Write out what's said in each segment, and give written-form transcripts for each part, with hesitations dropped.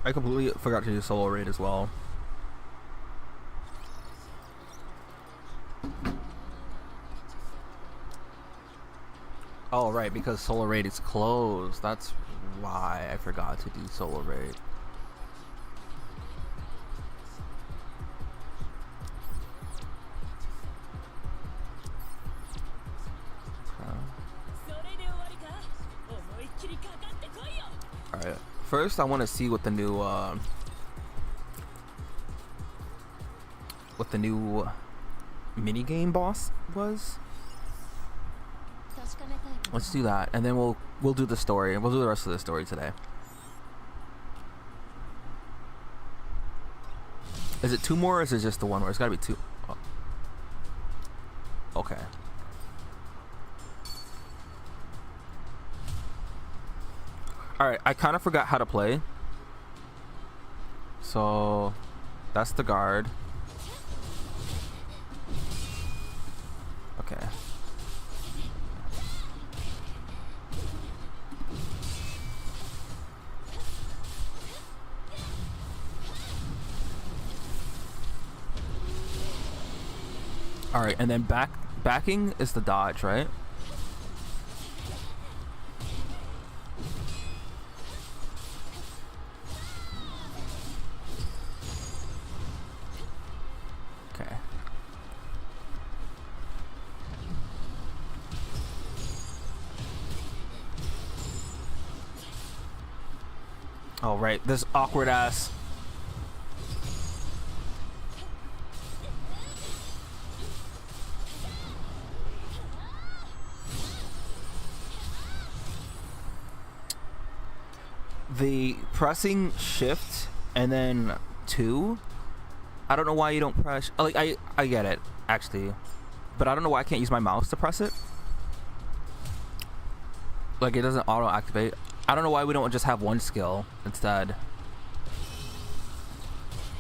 I completely forgot to do solo raid as well. Oh right, because solo raid is closed. That's why I forgot to do solo raid. Alright, first I want to see what the new mini game boss was. Let's do that, and then we'll do the story. We'll do the rest of the story today. Is it two more, or is it just the one more? It's gotta be two. Oh. Okay. Alright, I kind of forgot how to play. So, that's the guard. Okay. Alright, and then backing is the dodge, right? Okay. Oh, right. This awkward ass. The pressing shift and then 2, I don't know why you don't press, like, I get it actually, but I don't know why I can't use my mouse to press it. Like, it doesn't auto activate. I don't know why we don't just have one skill instead.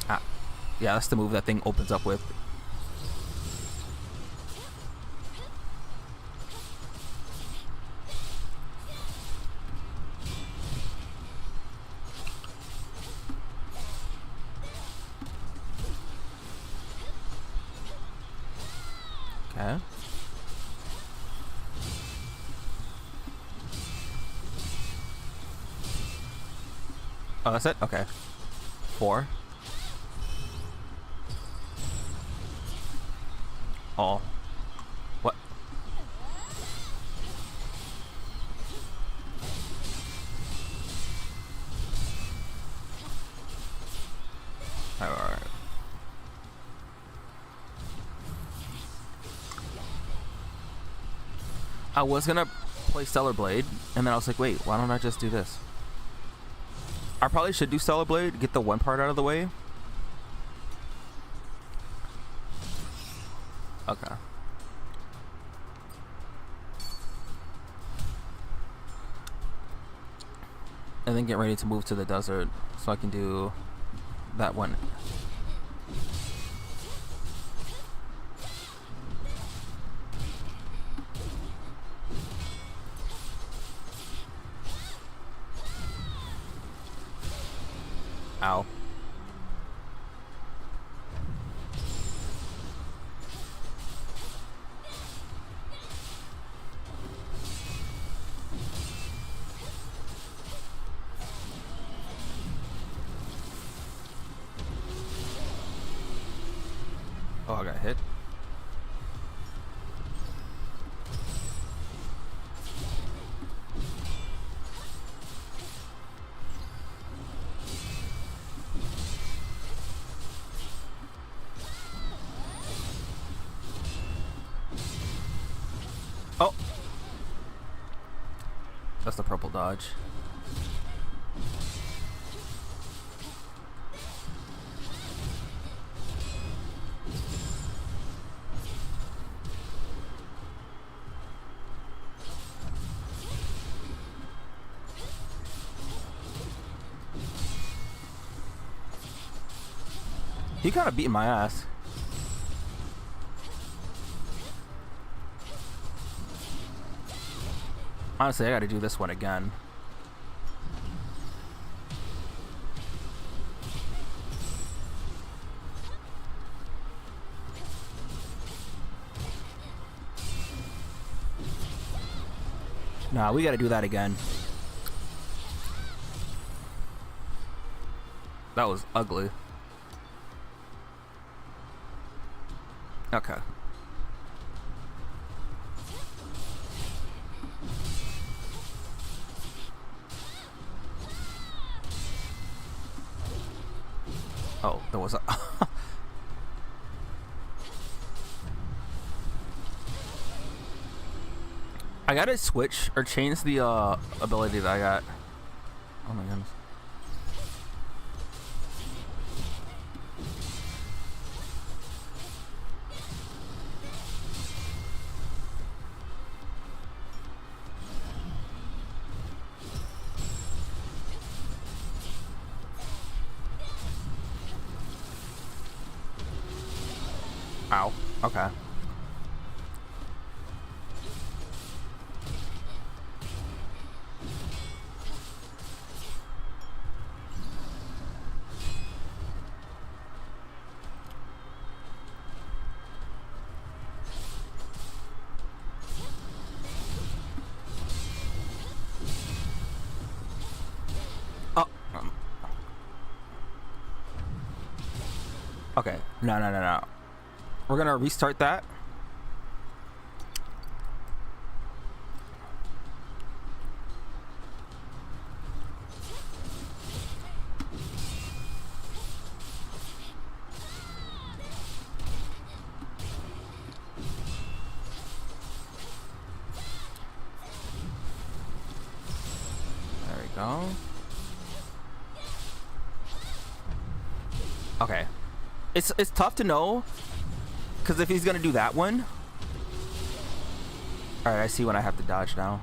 Ah, yeah, that's the move that thing opens up with. Okay. Oh, that's it? Okay. 4. Oh. What? Alright. I was gonna play Stellar Blade, and then I was like, wait, why don't I just do this? I probably should do Stellar Blade, get the one part out of the way. Okay. And then get ready to move to the desert so I can do that one. Ow. Oh, I got hit. That's the purple dodge. He kind of beating my ass. Honestly, I gotta do this one again. Nah, we gotta do that again. That was ugly. Okay. Oh, there was a... I gotta switch or change the ability that I got. Oh my goodness. Ow. Okay. Oh. Okay. No. We're gonna restart that. There we go. Okay. It's tough to know. Because if he's gonna do that one, all right, I see when I have to dodge now.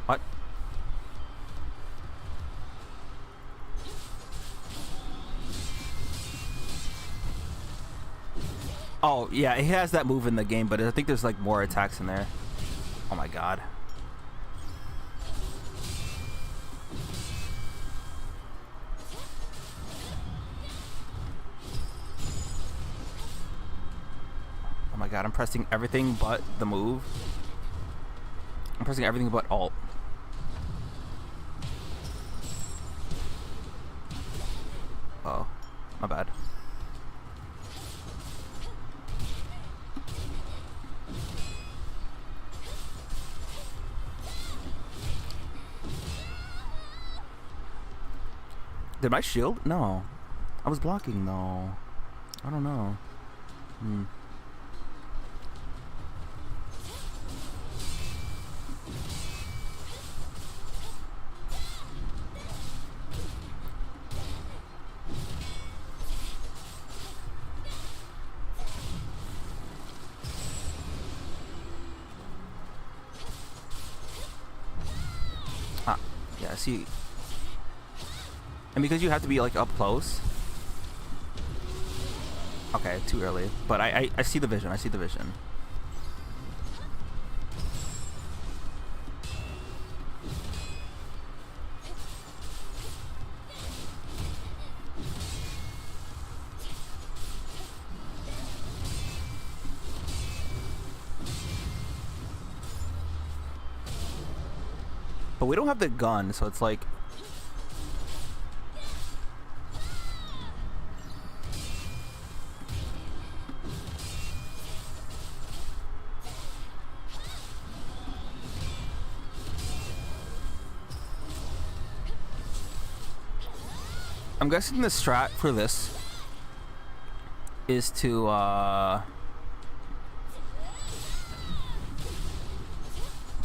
What? Oh, yeah, he has that move in the game, but I think there's like more attacks in there. Oh my god. Oh my god, I'm pressing everything but the move. I'm pressing everything but alt. Oh, my bad. Did my shield? No. I was blocking though. I don't know. Ah, yeah, see. And because you have to be like up close. Okay, too early. But I see the vision. I see the vision. But we don't have the gun, so it's like... I'm guessing the strat for this is to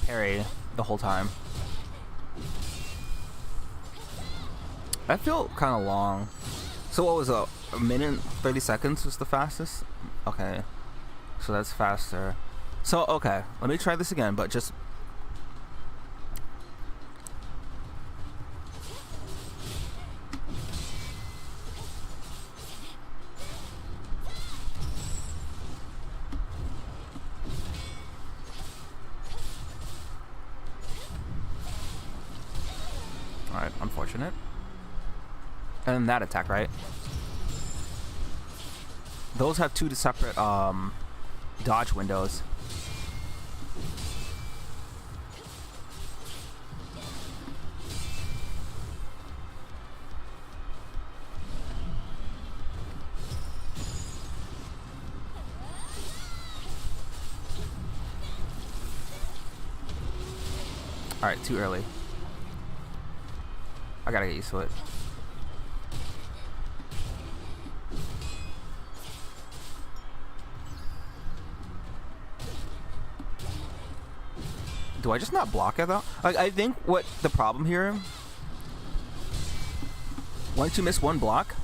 parry the whole time. I feel kind of long. So what was it? A minute and 30 seconds was the fastest? Okay. So that's faster. So, okay. Let me try this again, but just... Alright, unfortunate. And then that attack, right? Those have two separate dodge windows. Alright, too early. I gotta get used to it. Do I just not block it though? Like, I think what the problem here, once you miss one block,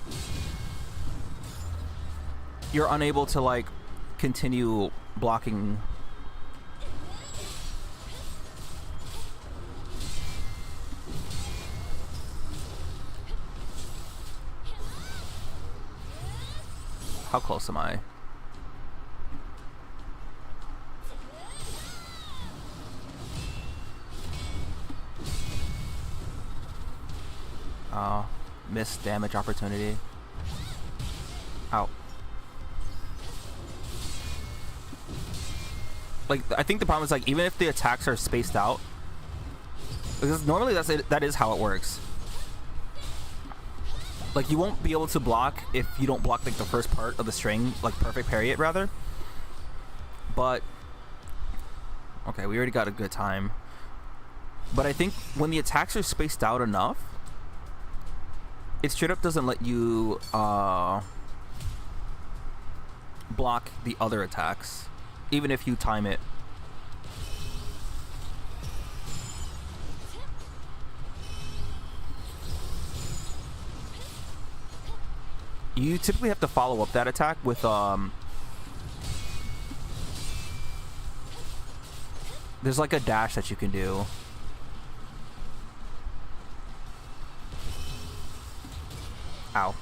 you're unable to like continue blocking. How close am I? Oh, missed damage opportunity. Ow. Like, I think the problem is, like, even if the attacks are spaced out, because normally that is how it works. Like, you won't be able to block if you don't block, like, the first part of the string, like, perfect parry it, rather. But, okay, we already got a good time. But I think when the attacks are spaced out enough, it straight up doesn't let you block the other attacks, even if you time it. You typically have to follow up that attack with there's like a dash that you can do. Ow.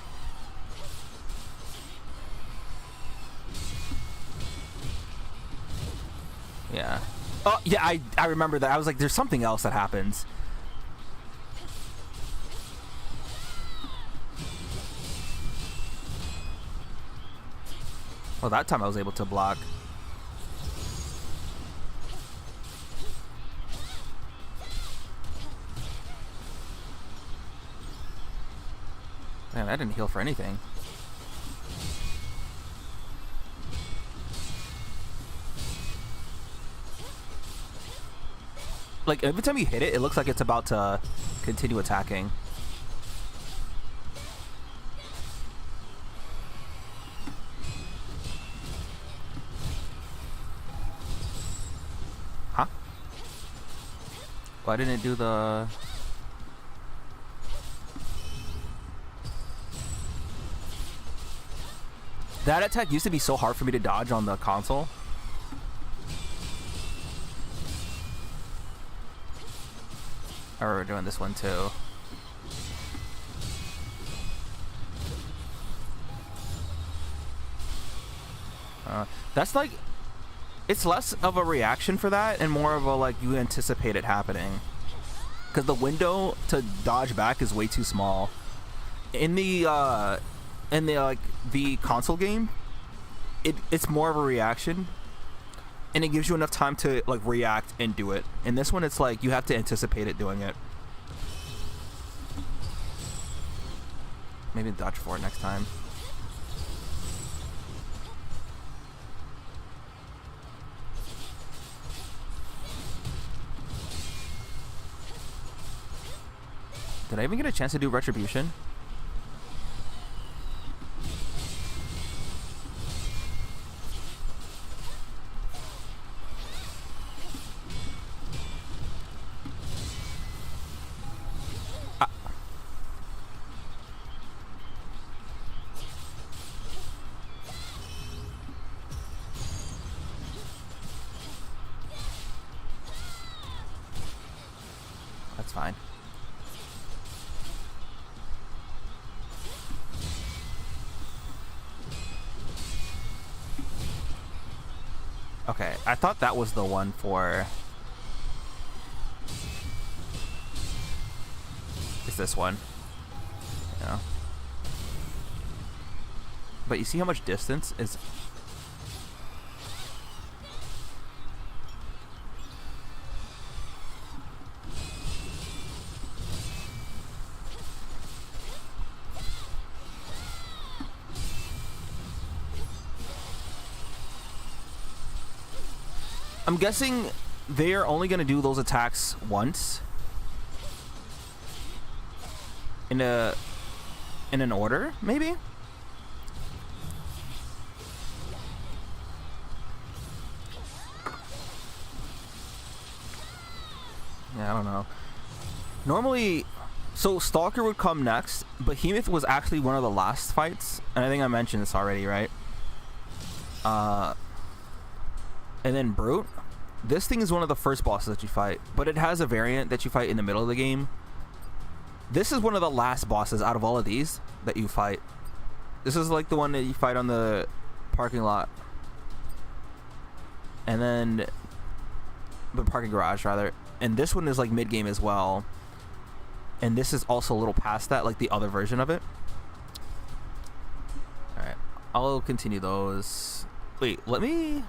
Yeah. Oh, yeah, I remember that. I was like, there's something else that happens. Well, that time I was able to block. Man, I didn't heal for anything. Like, every time you hit it, it looks like it's about to continue attacking. Huh? Why didn't it do the... That attack used to be so hard for me to dodge on the console. Or we're doing this one too. That's like, it's less of a reaction for that and more of a like you anticipate it happening. Because the window to dodge back is way too small. In the like the console game, it's more of a reaction, and it gives you enough time to like react and do it. In this one, it's like you have to anticipate it doing it. Maybe dodge for it next time. Did I even get a chance to do retribution? That's fine. Okay, I thought that was the one for... It's this one. Yeah. But you see how much distance is... I'm guessing they're only going to do those attacks once in an order, maybe? Yeah, I don't know. Normally, so Stalker would come next. Behemoth was actually one of the last fights, and I think I mentioned this already, right? And then Brute. This thing is one of the first bosses that you fight, but it has a variant that you fight in the middle of the game. This is one of the last bosses out of all of these that you fight. This is like the one that you fight on the parking lot. And then the parking garage, rather. And this one is like mid-game as well. And this is also a little past that, like the other version of it. Alright, I'll continue those. Wait, let me...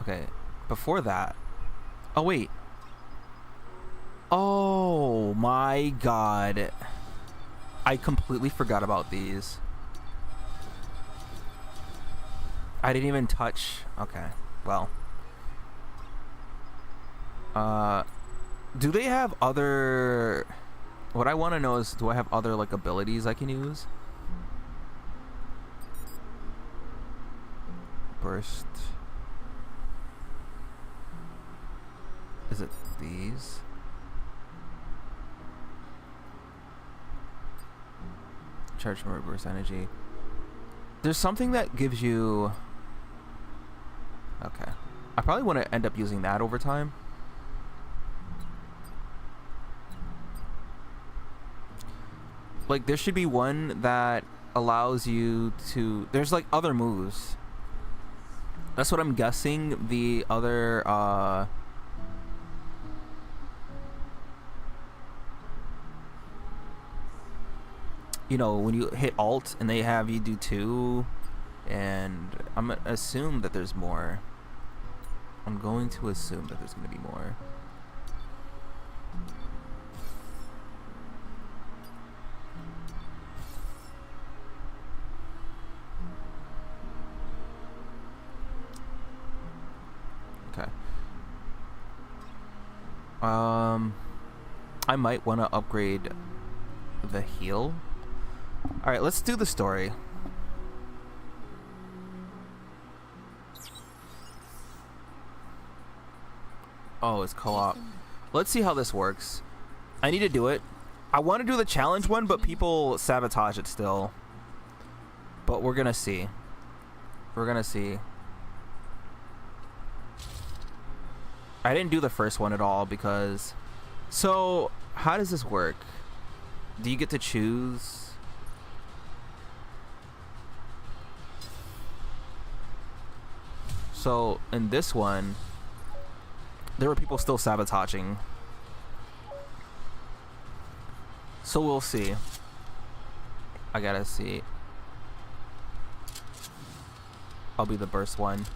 Okay, before that... Oh, wait. Oh, my God. I completely forgot about these. I didn't even touch... Okay, well. Do they have other... What I want to know is, do I have other, like, abilities I can use? Burst... Is it these? Charge from burst energy. There's something that gives you... Okay. I probably want to end up using that over time. Like, there should be one that allows you to... There's, like, other moves. That's what I'm guessing the other, you know, when you hit alt and they have you do 2, and I'm gonna assume that there's more. I'm going to assume that there's going to be more. Okay. I might want to upgrade the heal. Alright, let's do the story. Oh, it's co-op. Let's see how this works. I need to do it. I want to do the challenge one, but people sabotage it still. But we're gonna see. We're gonna see. I didn't do the first one at all because... So, how does this work? Do you get to choose... So, in this one, there were people still sabotaging. So we'll see. I gotta see. I'll be the burst one.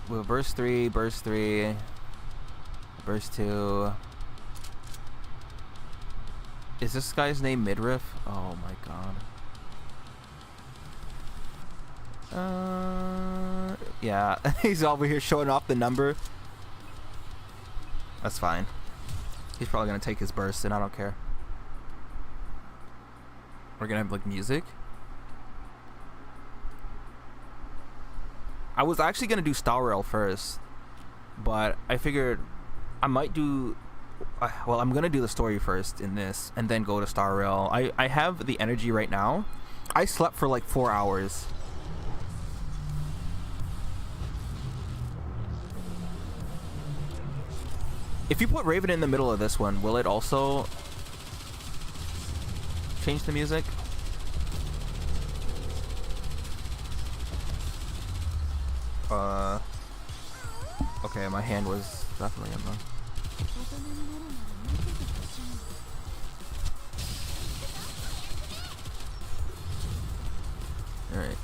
We'll burst 3, burst 3, burst 2. Is this guy's name Midriff? Oh my god. Yeah, he's over here showing off the number. That's fine. He's probably gonna take his burst and I don't care. We're gonna have like music. I was actually gonna do Star Rail first, but I figured I might do... well, I'm gonna do the story first in this and then go to Star Rail. I have the energy right now. I slept for like 4 hours. If you put Raven in the middle of this one, will it also change the music? Okay, my hand was definitely in the... Alright.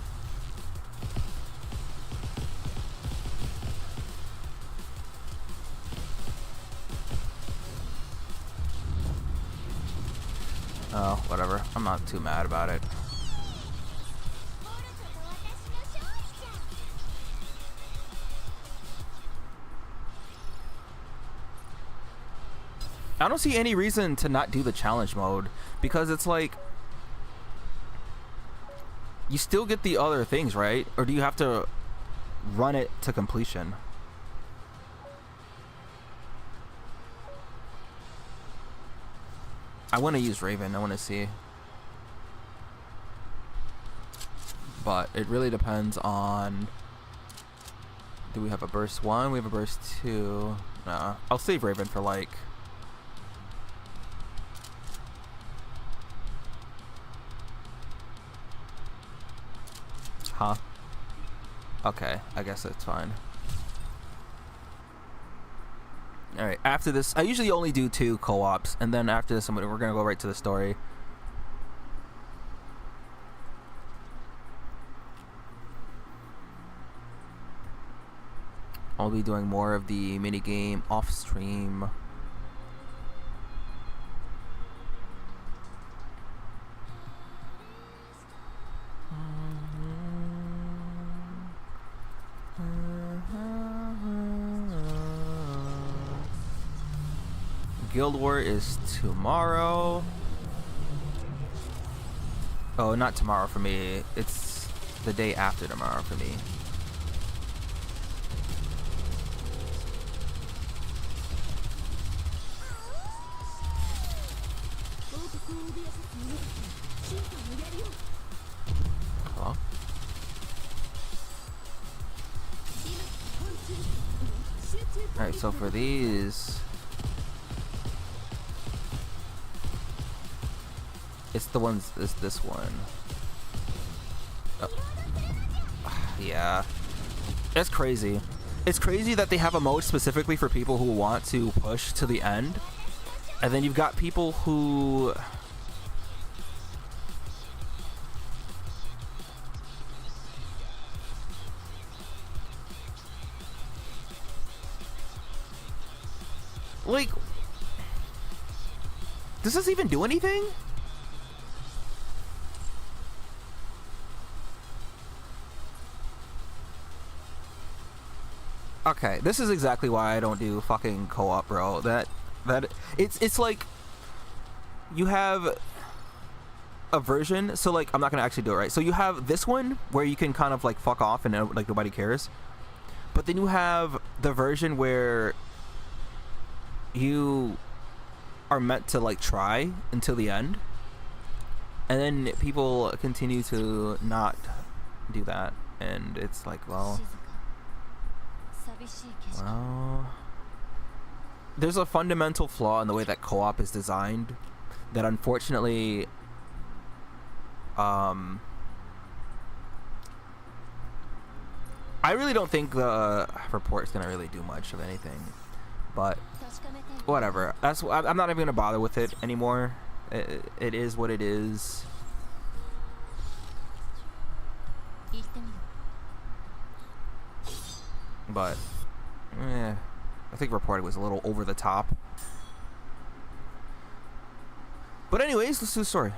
Oh, whatever. I'm not too mad about it. I don't see any reason to not do the challenge mode, because it's like you still get the other things, right? Or do you have to run it to completion? I want to use Raven. I want to see. But it really depends on... Do we have a burst 1? We have a burst 2. Nah. I'll save Raven for like... Huh? Okay, I guess that's fine. Alright, after this, I usually only do 2 co-ops, and then after this, we're gonna go right to the story. I'll be doing more of the minigame off stream. Guild War is tomorrow. Oh, not tomorrow for me. It's the day after tomorrow for me. Hello? Alright, so for these... It's the ones, it's this one. Oh. Yeah. That's crazy. It's crazy that they have a mode specifically for people who want to push to the end. And then you've got people who... Like... Does this even do anything? Okay, this is exactly why I don't do fucking co-op, bro. It's like you have a version, so like I'm not gonna actually do it right. So you have this one where you can kind of like fuck off and like nobody cares, but then you have the version where you are meant to like try until the end, and then people continue to not do that, and it's like, well, there's a fundamental flaw in the way that co-op is designed that unfortunately I really don't think the report's gonna really do much of anything, but whatever. I'm not even gonna bother with it anymore. It is what it is. But I think reporting was a little over the top. But anyways, let's do the story.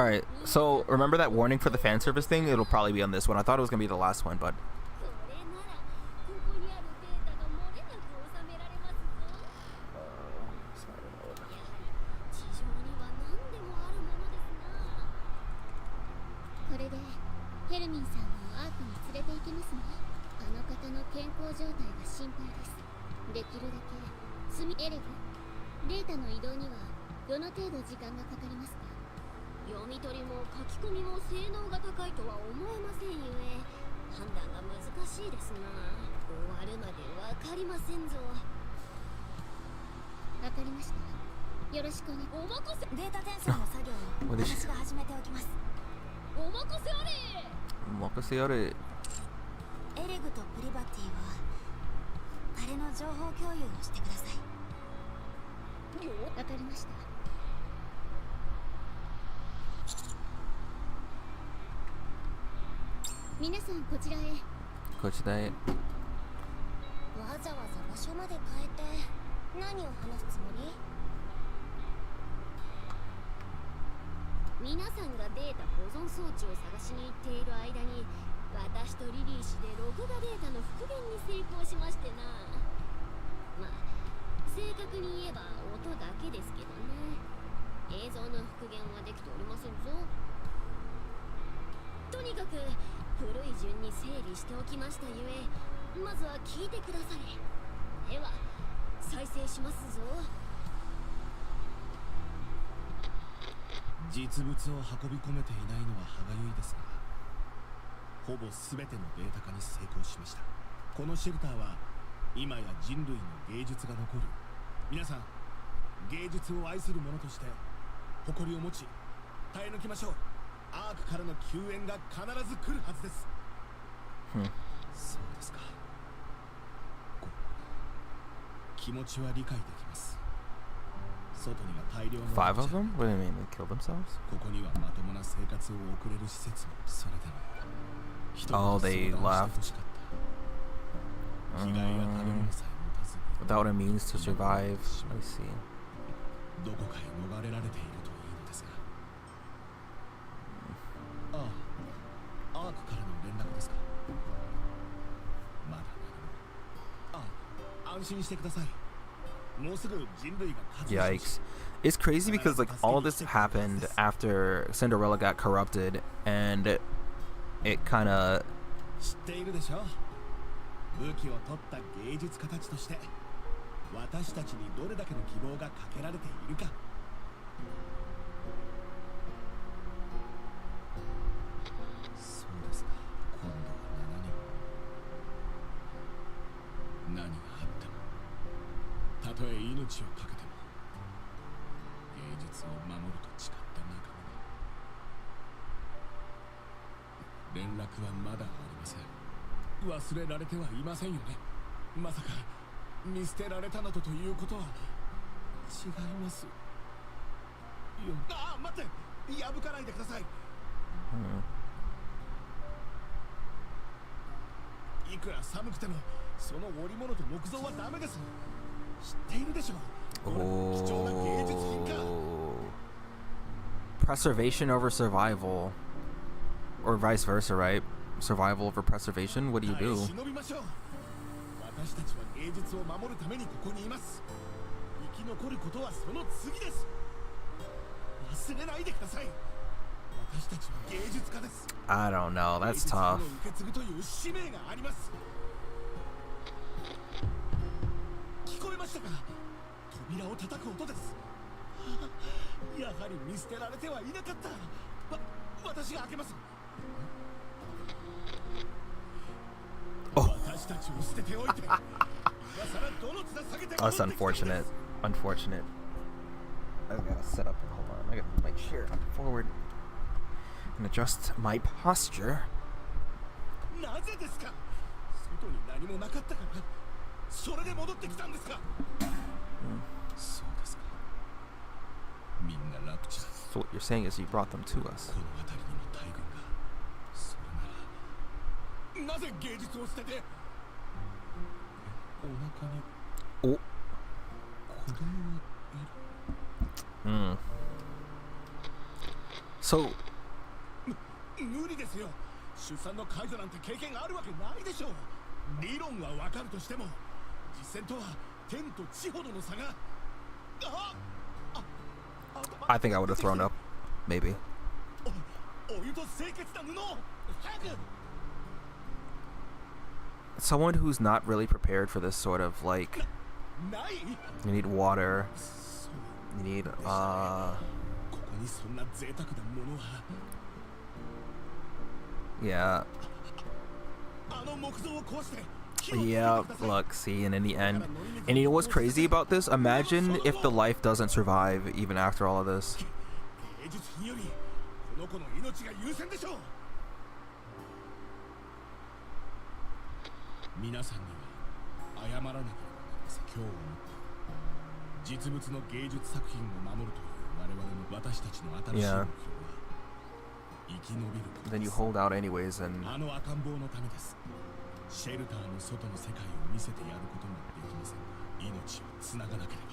Alright, so remember that warning for the fan service thing? It'll probably be on this one. I thought it was gonna be the last one, but... What did she say? Five of them? What do you mean? They killed themselves? Oh, they left. Without a means to survive. I see. Yikes. It's crazy because like all of this happened after Cinderella got corrupted, and it kind of preservation over survival, or vice versa, right? Survival over preservation. What do you do? I don't know. That's tough. Oh. That's unfortunate. Unfortunate. I gotta set up. Hold on. I gotta put my chair forward and adjust my posture. So what you're saying is you brought them to us. Oh. So 無理ですよ。出産の介助なんて経験あるわけないでしょう。理論はわかるとしても、実践とは天と地ほどの差が。I think I would have thrown up, maybe. お湯と清潔な布。早く。Someone who's not really prepared for this sort of like, you need water, you need yeah. Yeah, look, see, and in the end, and you know what's crazy about this? Imagine if the life doesn't survive even after all of this. 皆さんには謝らなければなりません。今日をもって実物の芸術作品を守るという我々の私たちの新しい目標は生き延びることです。 Then you hold out anyways, and あの赤ん坊のためです。シェルターの外の世界を見せてやることもできません。命をつながなけれ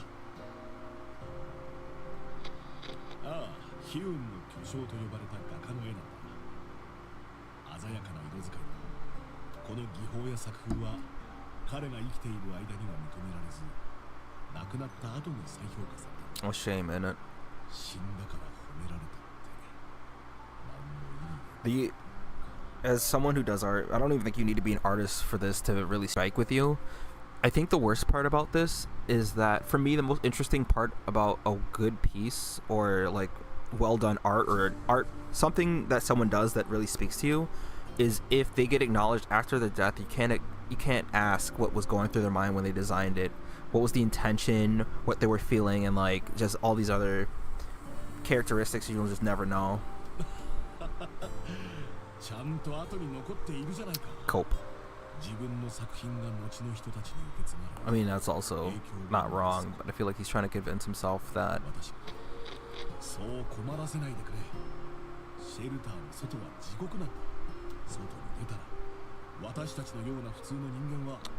ば。ああ、ヒューンの巨匠と呼ばれた画家の絵なんだ。鮮やかな色使いだ。この技法や作風は彼が生きている間には認められず、亡くなった後に再評価された。oh, shame in it. 死んだから褒められたって何も意味。 As someone who does art, I don't even think you need to be an artist for this to really strike with you. I think the worst part about this is that, for me, the most interesting part about a good piece or like well done art or art, something that someone does that really speaks to you, is if they get acknowledged after their death. You can't ask what was going through their mind when they designed it, what was the intention, what they were feeling, and like just all these other characteristics you'll just never know. Cope. I mean, that's also not wrong, but I feel like he's trying to convince himself that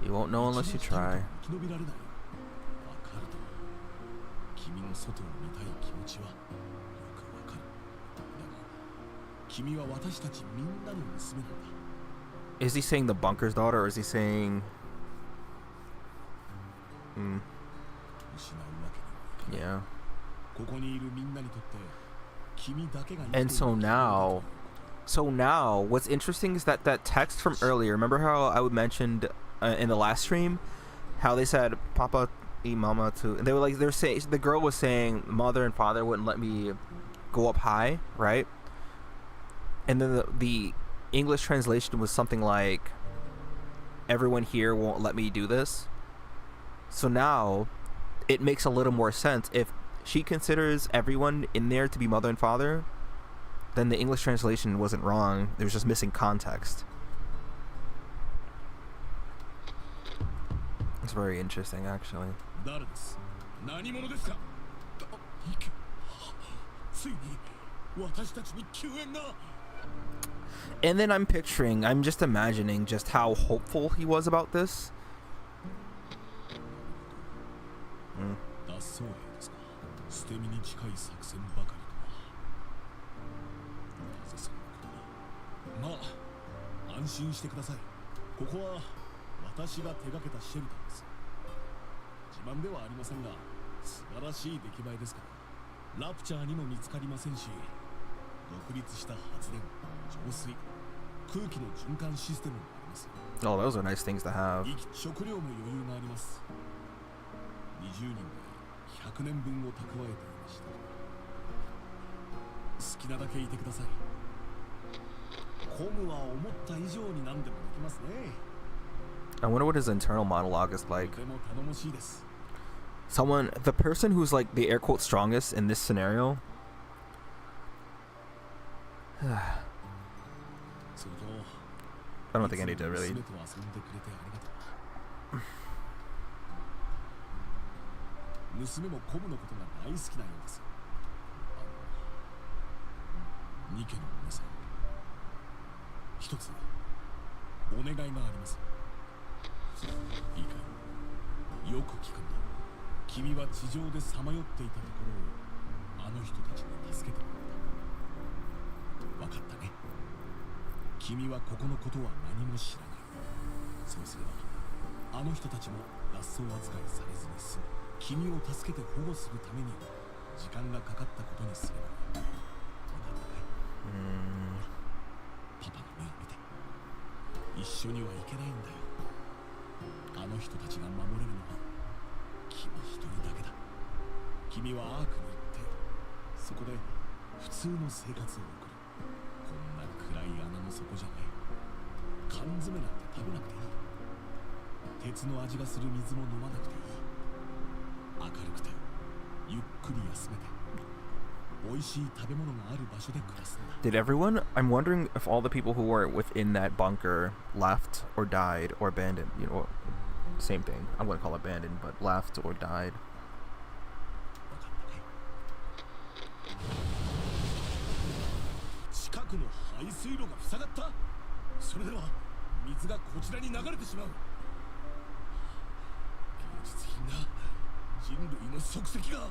you won't know unless you try. Is he saying the bunker's daughter, or is he saying... Yeah. And so now, what's interesting is that text from earlier, remember how I mentioned in the last stream, how they said, Papa y Mama too, and they're saying, the girl was saying, mother and father wouldn't let me go up high, right? And then the English translation was something like, everyone here won't let me do this. So now it makes a little more sense. If she considers everyone in there to be mother and father, then the English translation wasn't wrong. It was just missing context. It's very interesting, actually. And then I'm just imagining just how hopeful he was about this. Oh, those are nice things to have. I wonder what his internal monologue is like. The person who's like the air quote strongest in this scenario. I don't think I need to really. 分かったね。君はここのことは何も知らない。そうすればあの人たちも脱走扱いされずに済む。君を助けて保護するために時間がかかったことにすればいい。分かったかい？パパの目を見て。一緒には行けないんだよ。あの人たちが守れるのは君一人だけだ。君はアークに行ってそこで普通の生活を送る。こんな暗い穴の底じゃない。缶詰なんて食べなくていい。鉄の味がする水も飲まなくていい。明るくてゆっくり休めて美味しい食べ物がある場所で暮らすんだ。 Did everyone? I'm wondering if all the people who were within that bunker left or died or abandoned. You know, same thing. I'm gonna call it abandoned, but left or died. 分かったかい？近くの排水路が塞がった。それでは水がこちらに流れてしまう。芸術品が人類の足跡が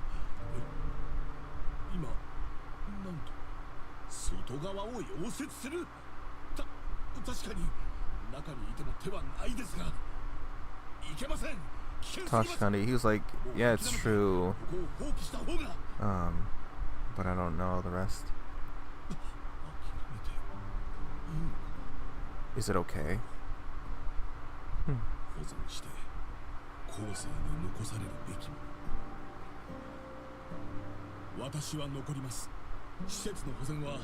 今なんと外側を溶接する。確かに中にいても手はないですがいけません。Toshikandi, he was like, yeah, it's true. But I don't know the rest. Is it okay? 保存して後世に残されるべきもの。私は残ります。施設の保全は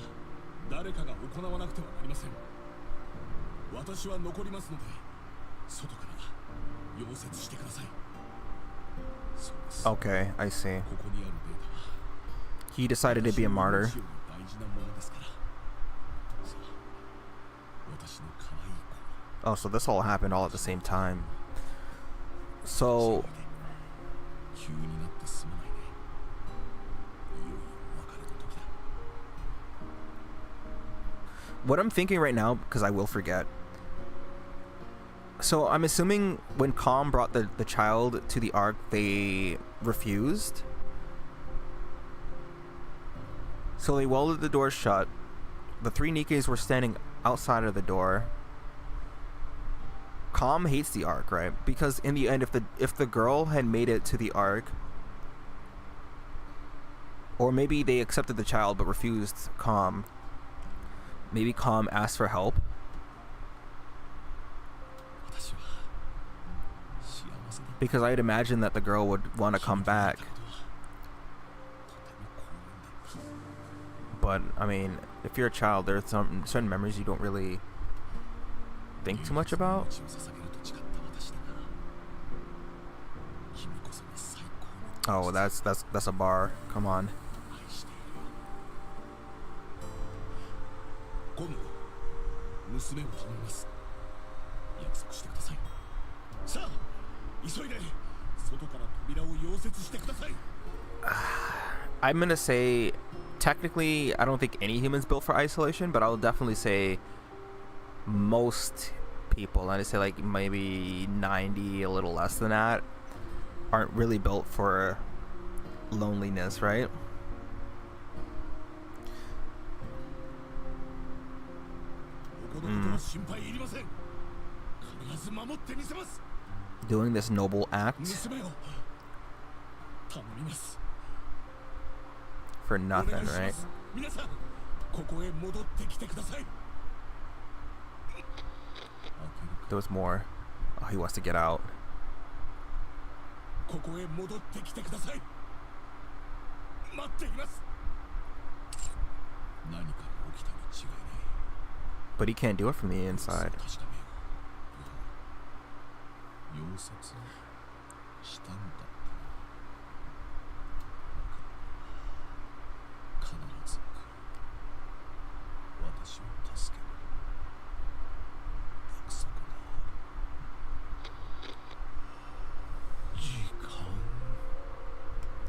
誰かが行わなくてはなりません。私は残りますので外から溶接してください。そうです。 Okay, I see. ここにあるデータは He decided to be a martyr. 大事なものですから。さあ、私の可愛い子。 Oh, so this all happened all at the same time. So what I'm thinking right now, because I will forget. So I'm assuming when Calm brought the child to the Ark, they refused. So they welded the door shut. The three Nikkes were standing outside of the door. Calm hates the Ark, right? Because in the end, if the girl had made it to the Ark, or maybe they accepted the child but refused Calm. Maybe Calm asked for help. Because I'd imagine that the girl would want to come back. But, I mean, if you're a child, there are some certain memories you don't really think too much about. Oh, that's a bar. Come on. I'm gonna say, technically, I don't think any humans built for isolation, but I'll definitely say most people, I'd say like maybe 90, a little less than that, aren't really built for loneliness, right? Doing this noble act for nothing, right? There was more. Oh, he wants to get out. But he can't do it from the inside.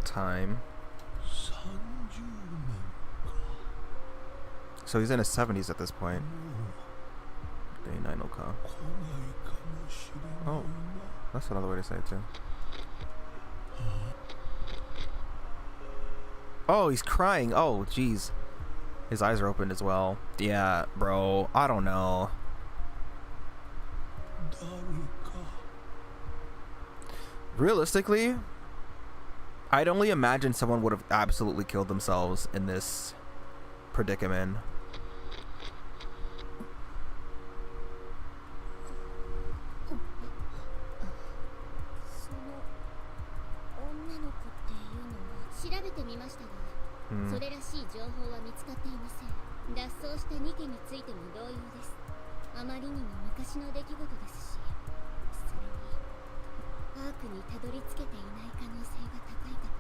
Time. So he's in his 70s at this point. Day 9 Oka. Oh, that's another way to say it too. Oh, he's crying. Oh, jeez. His eyes are opened as well. Yeah, bro. I don't know. Realistically, I'd only imagine someone would have absolutely killed themselves in this predicament. Hmm. それらしい情報は見つかっていません。脱走したニケについても同様です。あまりにも昔の出来事ですし、それにアークにたどり着けていない可能性が高いかと。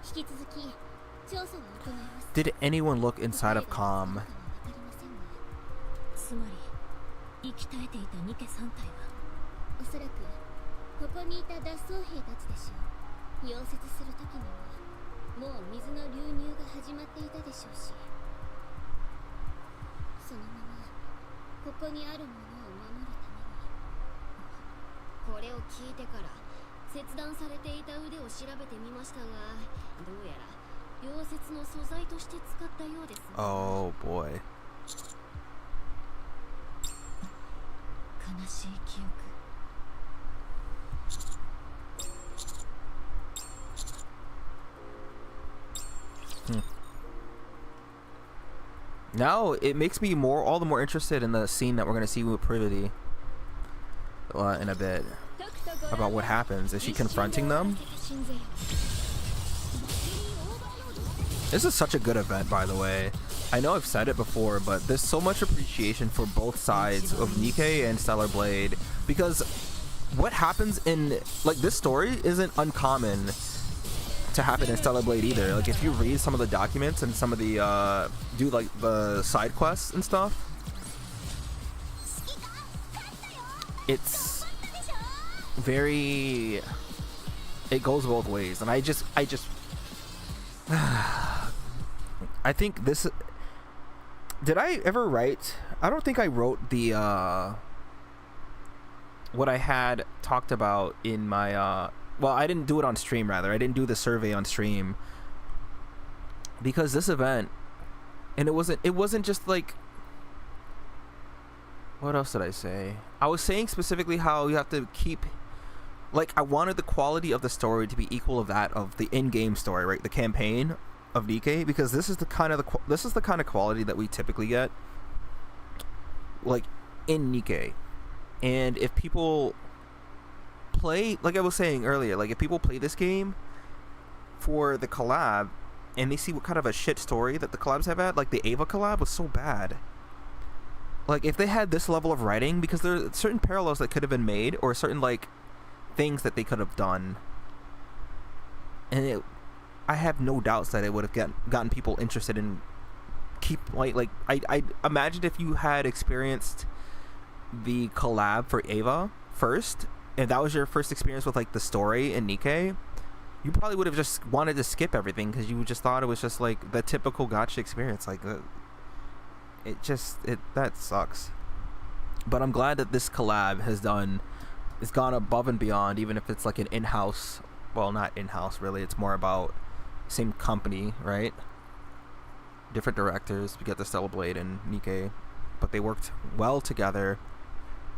引き続き調査を行います。 Did anyone look inside of Com? つまり生き絶えていたニケ3体はおそらくここにいた脱走兵たちでしょう。溶接するときにはもう水の流入が始まっていたでしょうし、そのままここにあるものを守るために。これを聞いてから切断されていた腕を調べてみましたが、どうやら溶接の素材として使ったようです、ね。 Oh boy. 悲しい記憶。 Now it makes me all the more interested in the scene that we're gonna see with Privity in a bit, about what happens. Is she confronting them? This is such a good event, by the way. I know I've said it before, but there's so much appreciation for both sides of Nikke and Stellar Blade, because what happens in like this story isn't uncommon to happen in Stellar Blade either. Like if you read some of the documents and some of the do like the side quests and stuff, it's very, it goes both ways. And I think this, did I ever write, I don't think I wrote the what I had talked about in my well, I didn't do it on stream, rather. I didn't do the survey on stream. Because this event, and it wasn't just like, what else did I say? I was saying specifically how you have to keep, like, I wanted the quality of the story to be equal of that of the in-game story, right? The campaign of Nikke, because this is the kind of quality that we typically get, like, in Nikke. And if people play, like I was saying earlier, like if people play this game for the collab and they see what kind of a shit story that the collabs have had, like the Ava collab was so bad. Like if they had this level of writing, because there are certain parallels that could have been made, or certain like things that they could have done, and I have no doubts that it would have gotten people interested in like I imagine if you had experienced the collab for Ava first, if that was your first experience with like the story in Nikke, you probably would have just wanted to skip everything because you just thought it was just like the typical gacha experience. Like that sucks. But I'm glad that this collab has gone above and beyond, even if it's like an in-house, well, not in-house really, it's more about same company, right? Different directors. We got the Stellar Blade and Nikke, but they worked well together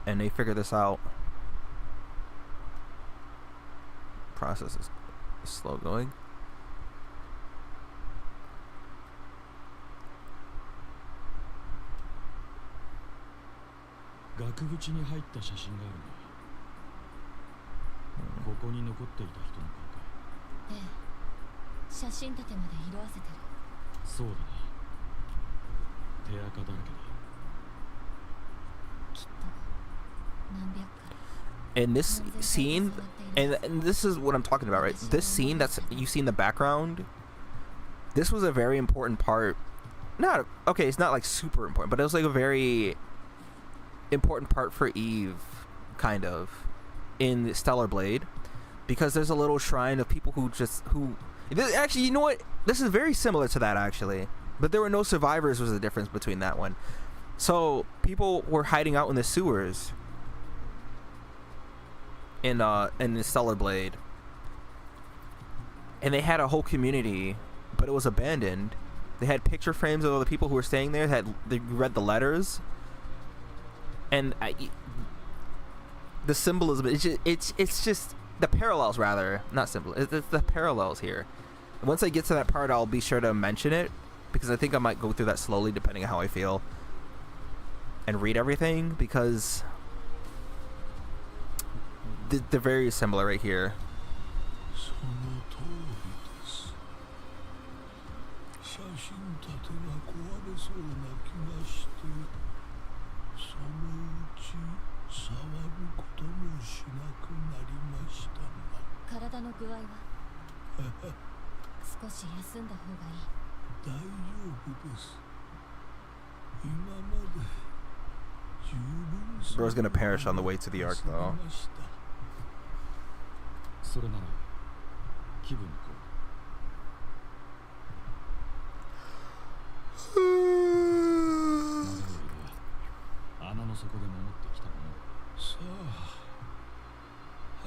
and they figured this out. Process is slow going. In this scene, and this is what I'm talking about, right? This scene that's you see in the background, this was a very important part. It's not like super important, but it was like a very important part for Eve, kind of, in Stellar Blade, because there's a little shrine of people who actually, you know what? This is very similar to that actually, but there were no survivors was the difference between that one. So people were hiding out in the sewers in the Stellar Blade, and they had a whole community, but it was abandoned, They had picture frames of all the people who were staying there. They read the letters, and the symbolism. It's just the parallels, rather, not simple. It's the parallels here. Once I get to that part, I'll be sure to mention it, because I think I might go through that slowly, depending on how I feel, and read everything, because they're very similar right here. Bro's gonna perish on the way to the Ark, though. それなら気分にこう穴の底で守ってきたものさあ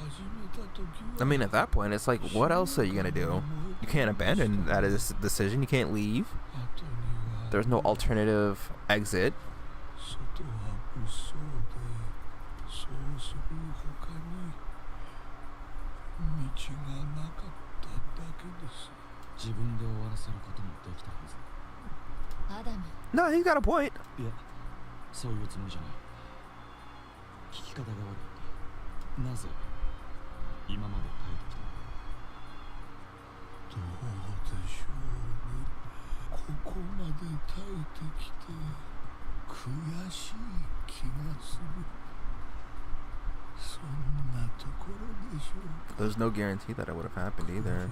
始めた時は I mean, at that point, it's like, what else are you gonna do? You can't abandon that as a decision. You can't leave. There's no alternative exit. 外は物騒でそうする他に道がなかっただけです。自分で終わらせることもできたはず。アダム。 No, he's got a point. いや、そういうつもりじゃない。聞き方が悪い。なぜ今まで耐えてきたの？どうでしょうね。ここまで耐えてきて悔しい気がする。 There's no guarantee that it would have happened either.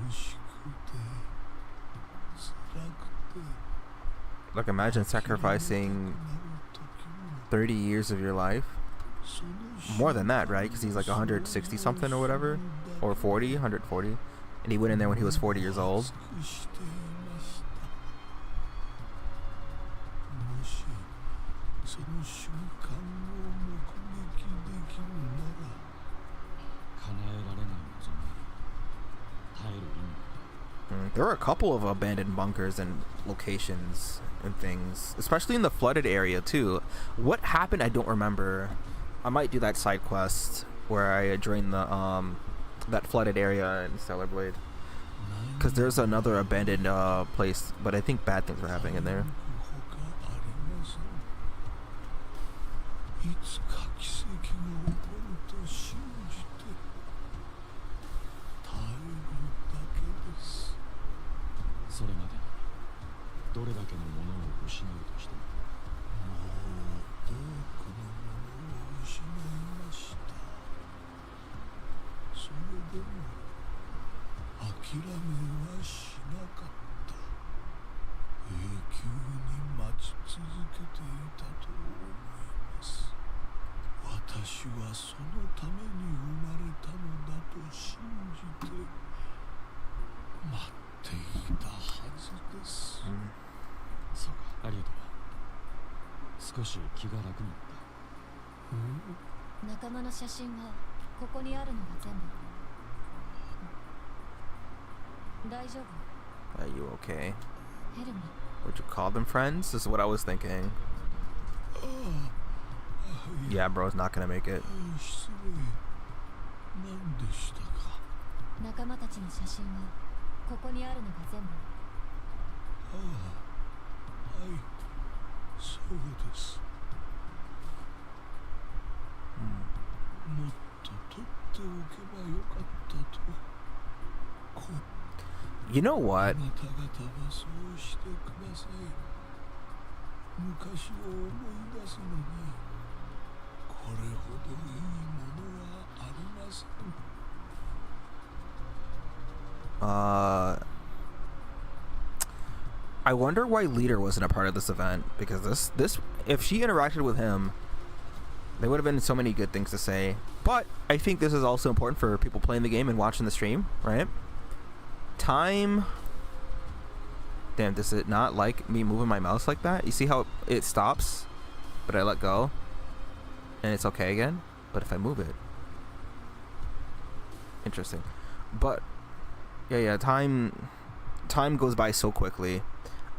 Like, imagine sacrificing 30 years of your life. More than that, right? Because he's like 160 something or whatever. Or 40, 140. And he went in there when he was 40 years old. There are a couple of abandoned bunkers and locations and things, especially in the flooded area too. What happened, I don't remember. I might do that side quest where I drain the that flooded area in Stellar Blade, because there's another abandoned place, but I think bad things were happening in there. Are you okay? Would you call them friends? This is what I was thinking. Yeah, bro's not gonna make it. You know what? I wonder why Leader wasn't a part of this event, because this if she interacted with him, there would have been so many good things to say. But I think this is also important for people playing the game and watching the stream, right? Time. Damn, does it not like me moving my mouse like that? You see how it stops, but I let go, and it's okay again? But if I move it, interesting. But yeah, time goes by so quickly.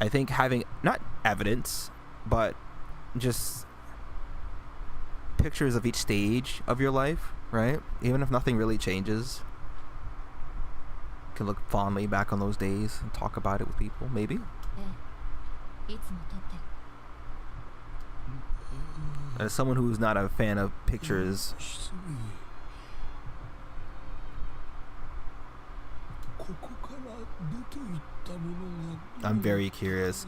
I think having not evidence, but just pictures of each stage of your life, right? Even if nothing really changes, you can look fondly back on those days and talk about it with people, maybe. いつも撮ってる As someone who's not a fan of pictures, 失礼ここから出て行ったものが I'm very curious.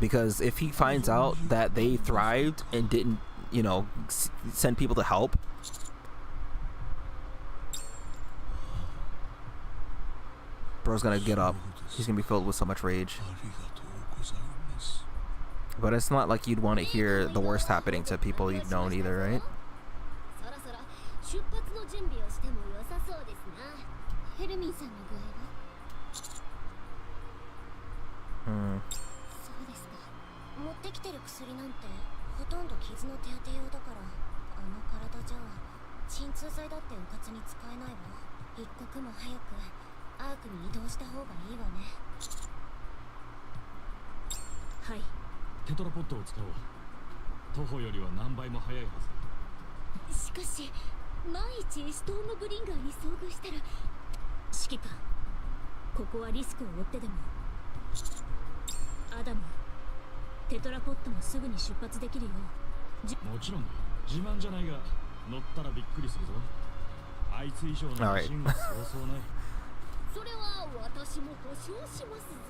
Because if he finds out that they thrived and didn't, you know, send people to help, bro's gonna get up. He's gonna be filled with so much rage. ありがとうございます But it's not like you'd want to hear the worst happening to people you've known either, right? そろそろ出発の準備をしても良さそうですなヘルミンさんの具合は そうですか持ってきてる薬なんてほとんど傷の手当て用だからあの体じゃ鎮痛剤だってうかつに使えないわ一刻も早くアークに移動した方がいいわねはいテトラポットを使おう徒歩よりは何倍も早いはずしかし万一ストームブリンガーに遭遇したら指揮官ここはリスクを負ってでもアダムテトラポットもすぐに出発できるようもちろん自慢じゃないが乗ったらびっくりするぞあいつ以上のマシンはそうそうないそれは私も保証しますぞ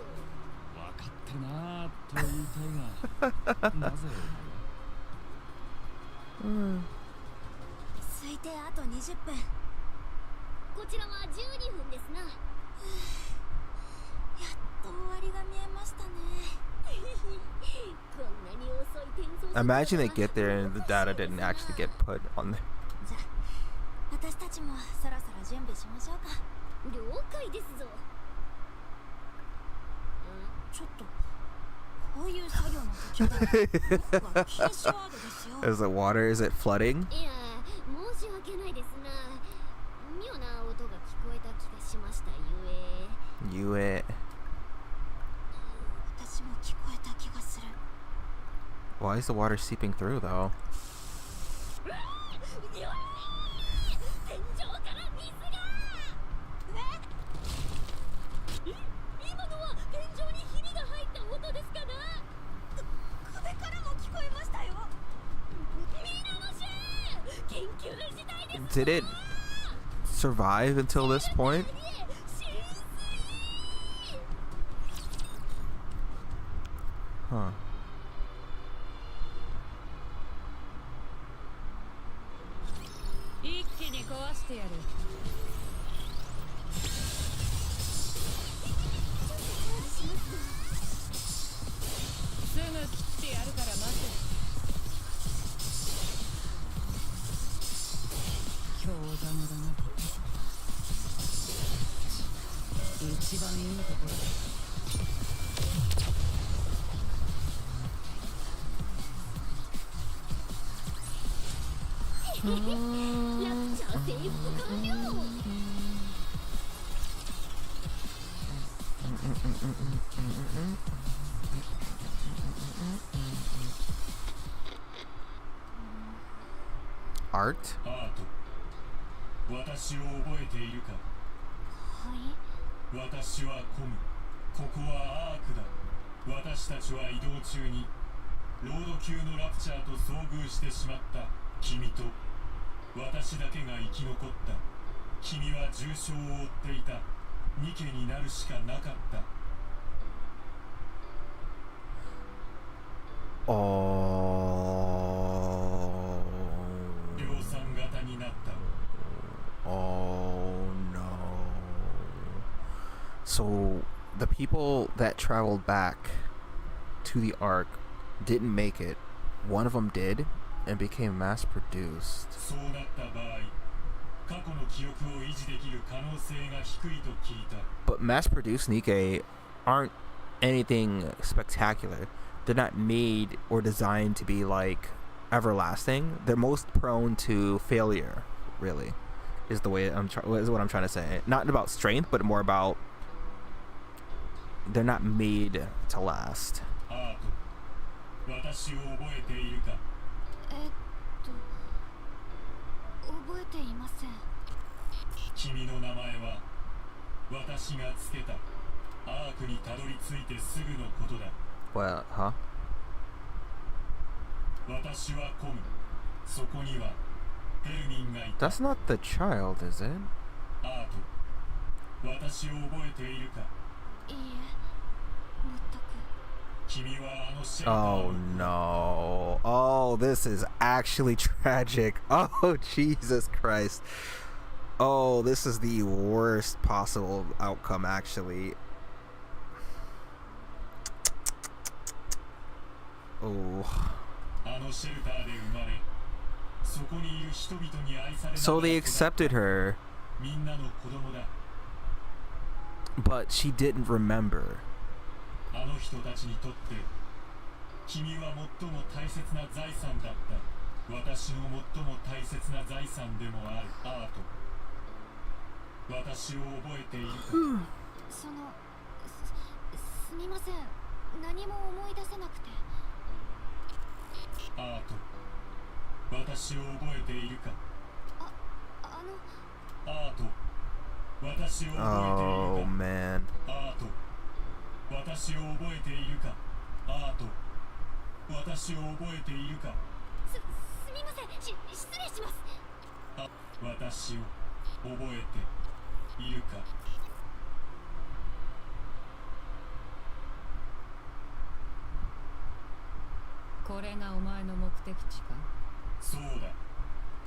分かってるなぁと言いたいがなぜ推定あと20分こちらは12分ですなやっと終わりが見えましたねこんなに遅い転送 Imagine they get there and the data didn't actually get put on there. じゃあ私たちもそろそろ準備しましょうか了解ですぞちょっとこういう作業の時は禁止ワードですよ Is it water? Is it flooding? いや申し訳ないですな妙な音が聞こえた気がしましたゆえ You it. 私も聞こえた気がする Why is the water seeping through though? 天井から水が今のは天井にひびが入った音ですかな壁からも聞こえましたよみんなのし緊急事態です Did it survive until this point? Huh. 一気に壊してやるすぐ切ってやるから待って強弾だな一番いいところラプチャー征服完了 Art? アート私を覚えているかはい私はコムここはアークだ私たちは移動中にロード級のラプチャーと遭遇してしまった君と私だけが生き残った君は重傷を負っていたニケになるしかなかった Oh. 量産型になった Oh no. So the people that traveled back to the Ark didn't make it. One of them did and became mass produced. そうなった場合過去の記憶を維持できる可能性が低いと聞いた But mass produced Nikke aren't anything spectacular. They're not made or designed to be like everlasting. They're most prone to failure, really. Is the way is what I'm trying to say. Not about strength, but more about they're not made to last. アート、私を覚えているか。覚えていません。君の名前は私がつけた。アークにたどり着いてすぐのことだ。What? Huh? 私はコム。そこにはヘルミンがいた。 That's not the child, is it? アート、私を覚えているか。いいえ、全く。君はあのシェルター Oh の no. Oh, this is actually tragic. Oh, Jesus Christ. Oh, this is the worst possible outcome, actually. Oh. あのシェルターで生まれ、そこにいる人々に愛されながら So they 育った accepted her, みんなの子供だ。 but she didn't remember. あの人たちにとって君は最も大切な財産だった。私の最も大切な財産でもある。アート、私を覚えているか。すみません。何も思い出せなくて。アート、私を覚えているか。アート、私を覚えているか。 Oh man. アート、私を覚えているか。アート、私を覚えているか。すみません。失礼します。あ、私を覚えているか。これがお前の目的地か。そうだ。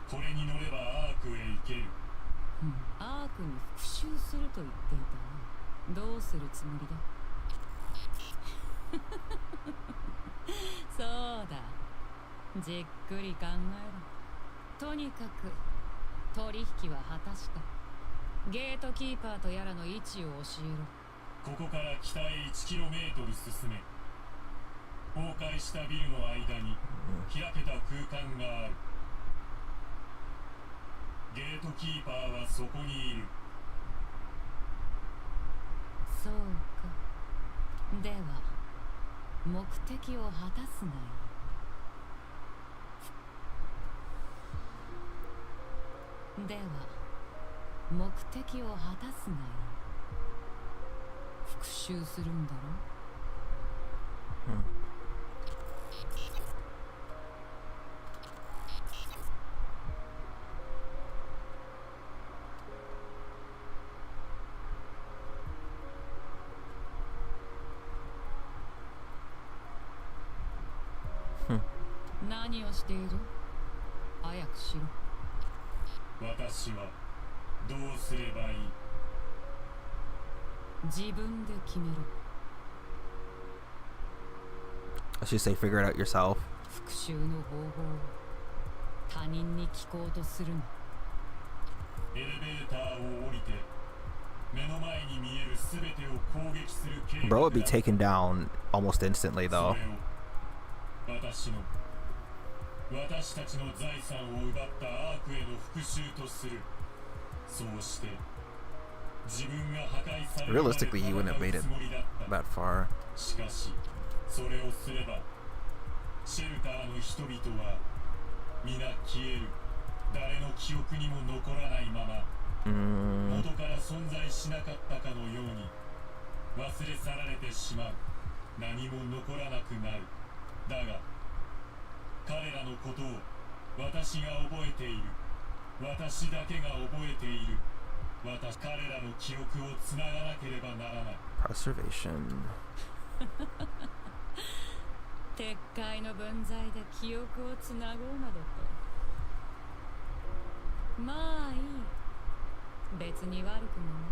これに乗ればアークへ行ける。アークに復讐すると言っていたな。どうするつもりだ。そうだ、じっくり考えろ。とにかく取引は果たした。ゲートキーパーとやらの位置を教えろ。ここから北へ 1km 進め。崩壊したビルの間に開けた空間がある。ゲートキーパーはそこにいる。そうか。では目的を果たすがいい。では目的を果たすがいい。復讐するんだろ。何をしている？早くしろ。私はどうすればいい？自分で決めろ。 I should say figure it out yourself. 復讐の方法を他人に聞こうとするな。エレベーターを降りて目の前に見えるすべてを攻撃する計画だ。 Bro would be taken down almost instantly, そ though. れを私たちの財産を奪ったアークへの復讐とする。そうして自分が破壊されるまで Realistically, he wouldn't have made it 戦うつもりだった。 that far. しかしそれをすればシェルターの人々は皆消える。誰の記憶にも残らないまま元から存在しなかったかのように忘れ去られてしまう。何も残らなくなる。だが彼らのことを私が覚えている。私だけが覚えている。彼らの記憶をつながなければならない。 Preservation. 撤回の分際で記憶をつなごうなどと。まあいい。別に悪くもな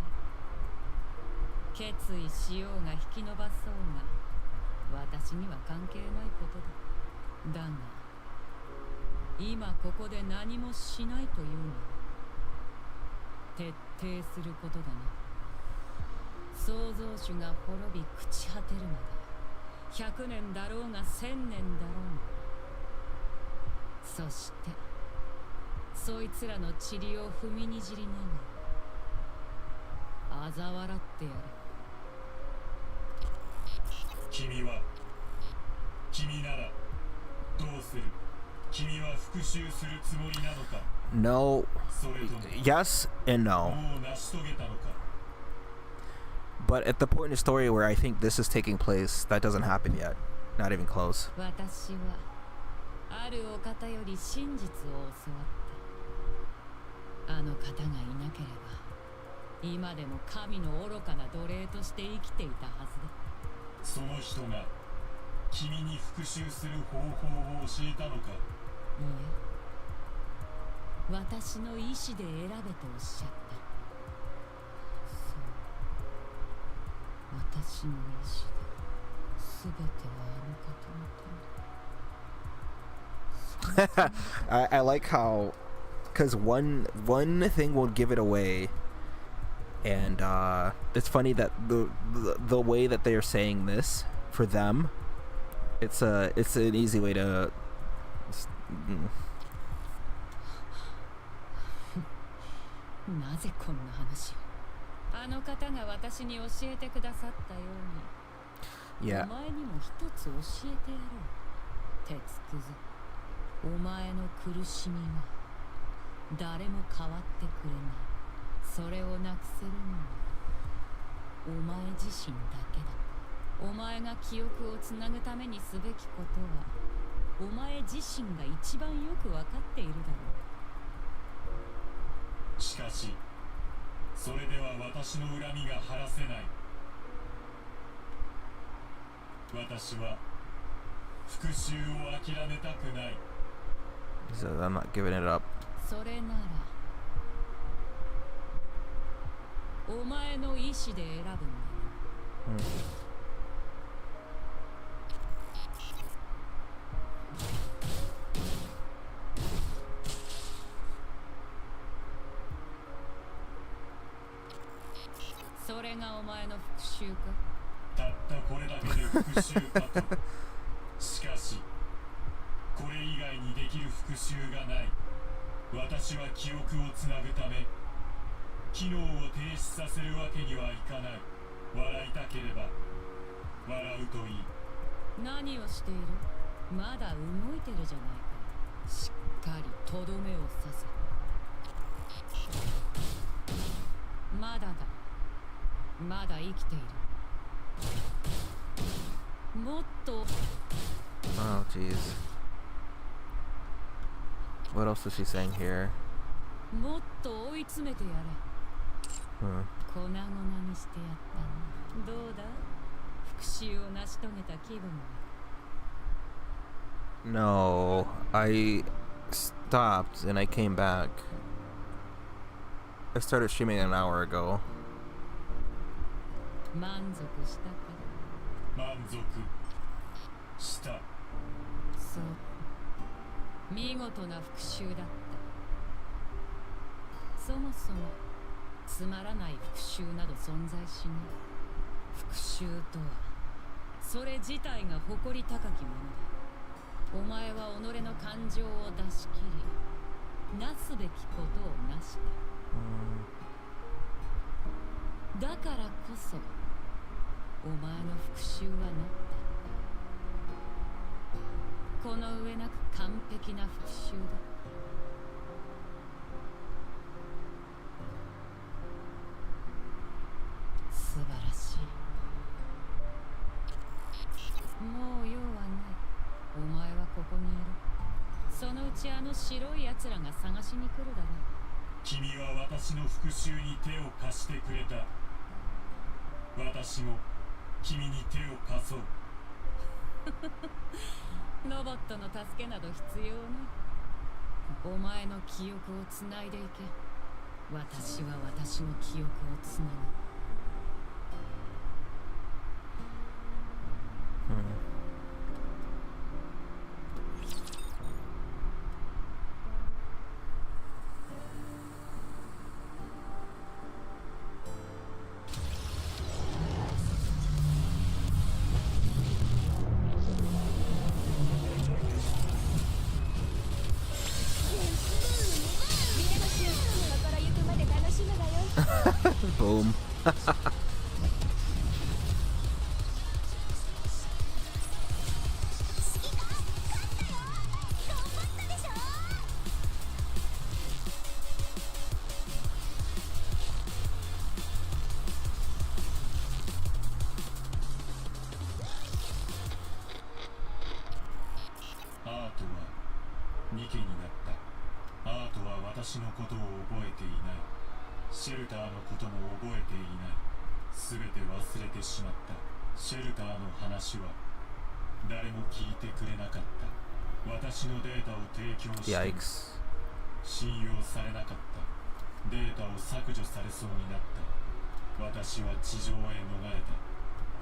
い。決意しようが引き延ばそうが私には関係ないことだ。だが今ここで何もしないというのは徹底することだな。創造主が滅び朽ち果てるまで100年だろうが1000年だろうが、そしてそいつらの塵を踏みにじりながら嘲笑ってやる。君は君ならどうする君は復讐するつもりなのか No. それとも Yes and も no. う成し遂げたのか But at the point in the story where I think this is taking place, that doesn't happen yet. Not even close. 私はあるお方より真実を教わった。あの方がいなければ今でも神の愚かな奴隷として生きていたはずだ。その人が君に復讐する方法を教えたのかいいえ、私の意志で選べとおっしゃった。そう、私の意志で全てはあの方のため。 I like how, because one thing will give it away, and it's funny that the way that they are saying this for them, it's an easy way to. なぜこんな話をあの方が私に教えてくださったように、 Yeah. お前にも一つ教えてやろう。鉄くず、お前の苦しみは誰も変わってくれない。それをなくせるのはお前自身だけだ。お前が記憶をつなぐためにすべきことはお前自身が一番よくわかっているだろう。しかしそれでは私の恨みが晴らせない。私は復讐を諦めたくない。 He says, I'm not giving it up. それならお前の意志で選ぶんだ。それがお前の復讐か。たったこれだけで復讐かと。しかしこれ以外にできる復讐がない。私は記憶をつなぐため機能を停止させるわけにはいかない。笑いたければ笑うといい。何をしている？まだ動いてるじゃないか。しっかりとどめを刺せ。まだだ。まだ生きている。もっと。 Oh, jeez. What else is she saying here? もっと追い詰めてやれ。粉々にしてやったな。どうだ？復讐を成し遂げた気分は。 No, I stopped and I came back. I started streaming an hour ago. 満足したか？満足した。そう。見事な復讐だった。そもそもつまらない復讐など存在しない。復讐とはそれ自体が誇り高きものだ。お前は己の感情を出し切り、なすべきことをなした。だからこそお前の復讐はなった。この上なく完璧な復讐だ。素晴らしい。もう用はない。お前はここにいる。そのうちあの白い奴らが探しに来るだろう。君は私の復讐に手を貸してくれた。私も君に手を貸そう。ロボットの助けなど必要ない。お前の記憶をつないでいけ。私は私の記憶をつなぐ。Boom. 私のことを覚えていない。シェルターのことも覚えていない。全て忘れてしまった。シェルターの話は誰も聞いてくれなかった。私のデータを提供しても Yikes. 信用されなかった。データを削除されそうになった。私は地上へ逃れた。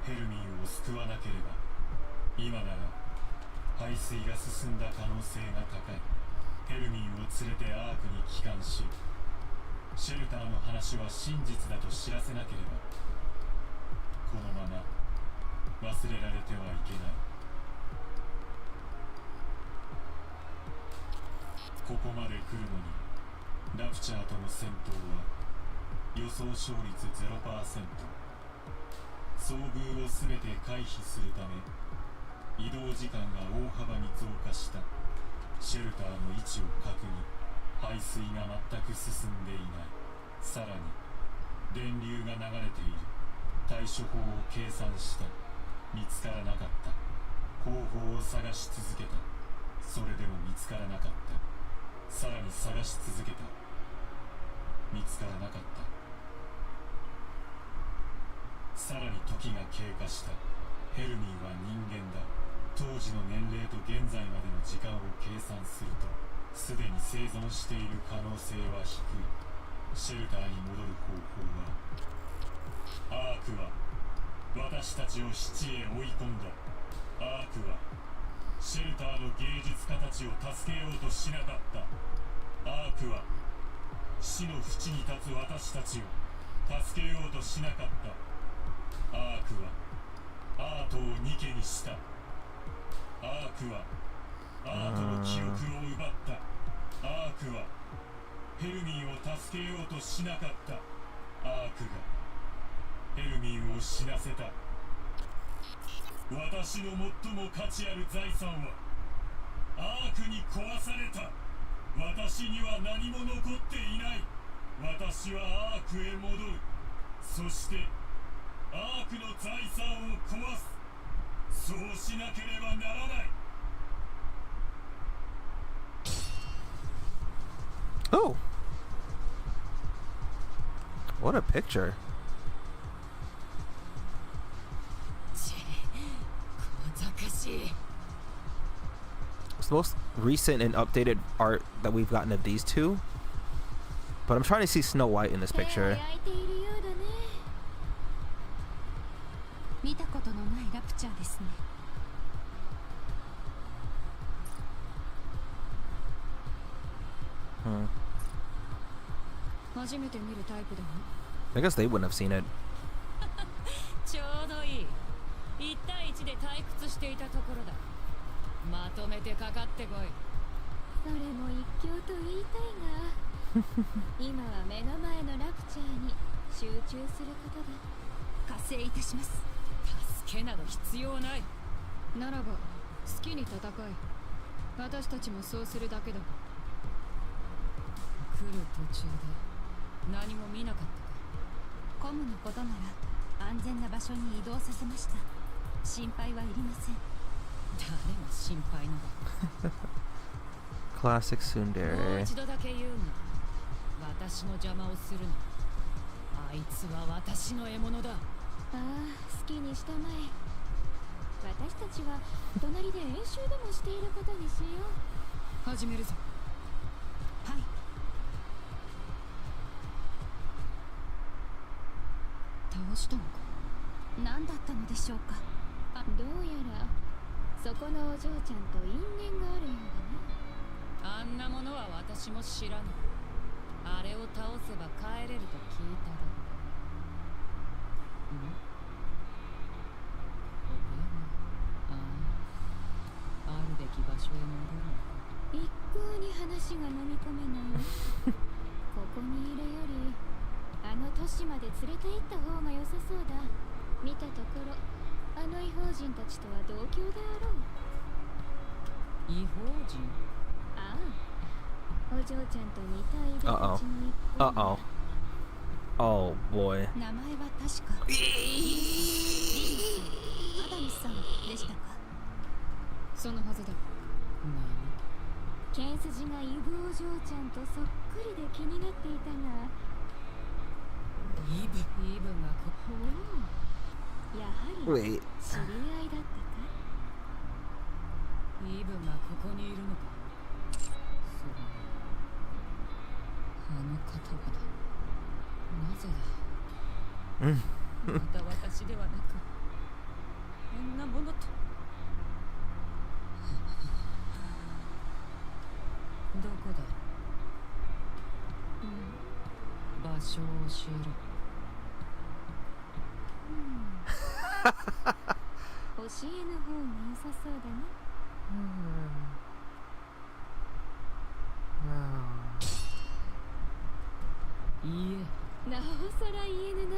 ヘルミンを救わなければ今なら排水が進んだ可能性が高い。ヘルミンを連れてアークに帰還し、シェルターの話は真実だと知らせなければこのまま忘れられてはいけない。ここまで来るのにラプチャーとの戦闘は予想勝率 0%。 遭遇を全て回避するため移動時間が大幅に増加した。シェルターの位置を確認。排水が全く進んでいない。さらに電流が流れている。対処法を計算した。見つからなかった。方法を探し続けた。それでも見つからなかった。さらに探し続けた。見つからなかった。さらに時が経過した。ヘルミンは人間だ。当時の年齢と現在までの時間を計算するとすでに生存している可能性は低い。シェルターに戻る方法は、アークは私たちを死地へ追い込んだ。アークはシェルターの芸術家たちを助けようとしなかった。アークは死の淵に立つ私たちを助けようとしなかった。アークはアートをニケにした。アークはアートの記憶を奪った。アークはヘルミンを助けようとしなかった。アークがヘルミンを死なせた。私の最も価値ある財産はアークに壊された。私には何も残っていない。私はアークへ戻る。そしてアークの財産を壊す。そうしなければならない。Oh, what a picture. It's the most recent and updated art that we've gotten of these two, but I'm trying to see Snow White in this picture. 見たことのないラプチャーですね。初めて見るタイプだね。I guess they wouldn't have seen it. ちょうどいい。1対1で退屈していたところだ。まとめてかかってこい。それも一興と言いたいが今は目の前のラプチャーに集中することだ。加勢いたします。助けなど必要ない。ならば好きに戦い。私たちもそうするだけだ。来る途中で何も見なかったか。コムのことなら安全な場所に移動させました。心配はいりません。誰が心配なの。Classic もう tsundere. 一度だけ言うが、私の邪魔をするな。あいつは私の獲物だ。ああ、好きにしたまえ。私たちは隣で演習でもしていることにしよう。始めるぞ。はい。倒したのか。何だったのでしょうか。どうやらそこのお嬢ちゃんと因縁があるようだね。あんなものは私も知らぬ。あれを倒せば帰れると聞いただ。あるべき場所へ戻るのか。一向に話が飲み込めないここにいるよりあの都市まで連れて行った方が良さそうだ。見たところあの異邦人たちとは同郷であろう。異邦人。ああ、お嬢ちゃんと似たいでたちの一方。Uh-oh. Oh boy. 名前は確かアダムスさんでしたか。そのはずだ。何。剣筋がイブお嬢ちゃんとそっくりで気になっていたが、イブがほう、やはり Wait. 知り合いだったかイブがここにいるのか。そう、あの方はだ。なぜだ。また私ではなくあんなものと。どこだ。場所を教えろ。教えぬ方が良さそうだね。いいえ。なおさら言えぬな。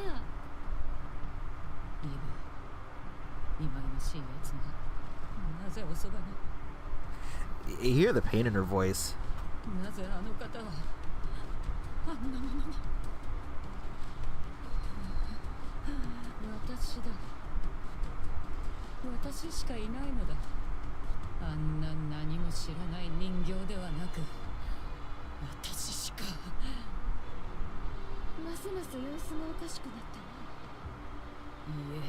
イブ、忌々しいやつがなぜおそばに。 You hear the pain in her voice. なぜあの方はあんなものに。私だ。私しかいないのだ。あんな何も知らない人形ではなく、私しか。ますます様子がおかしくなったいい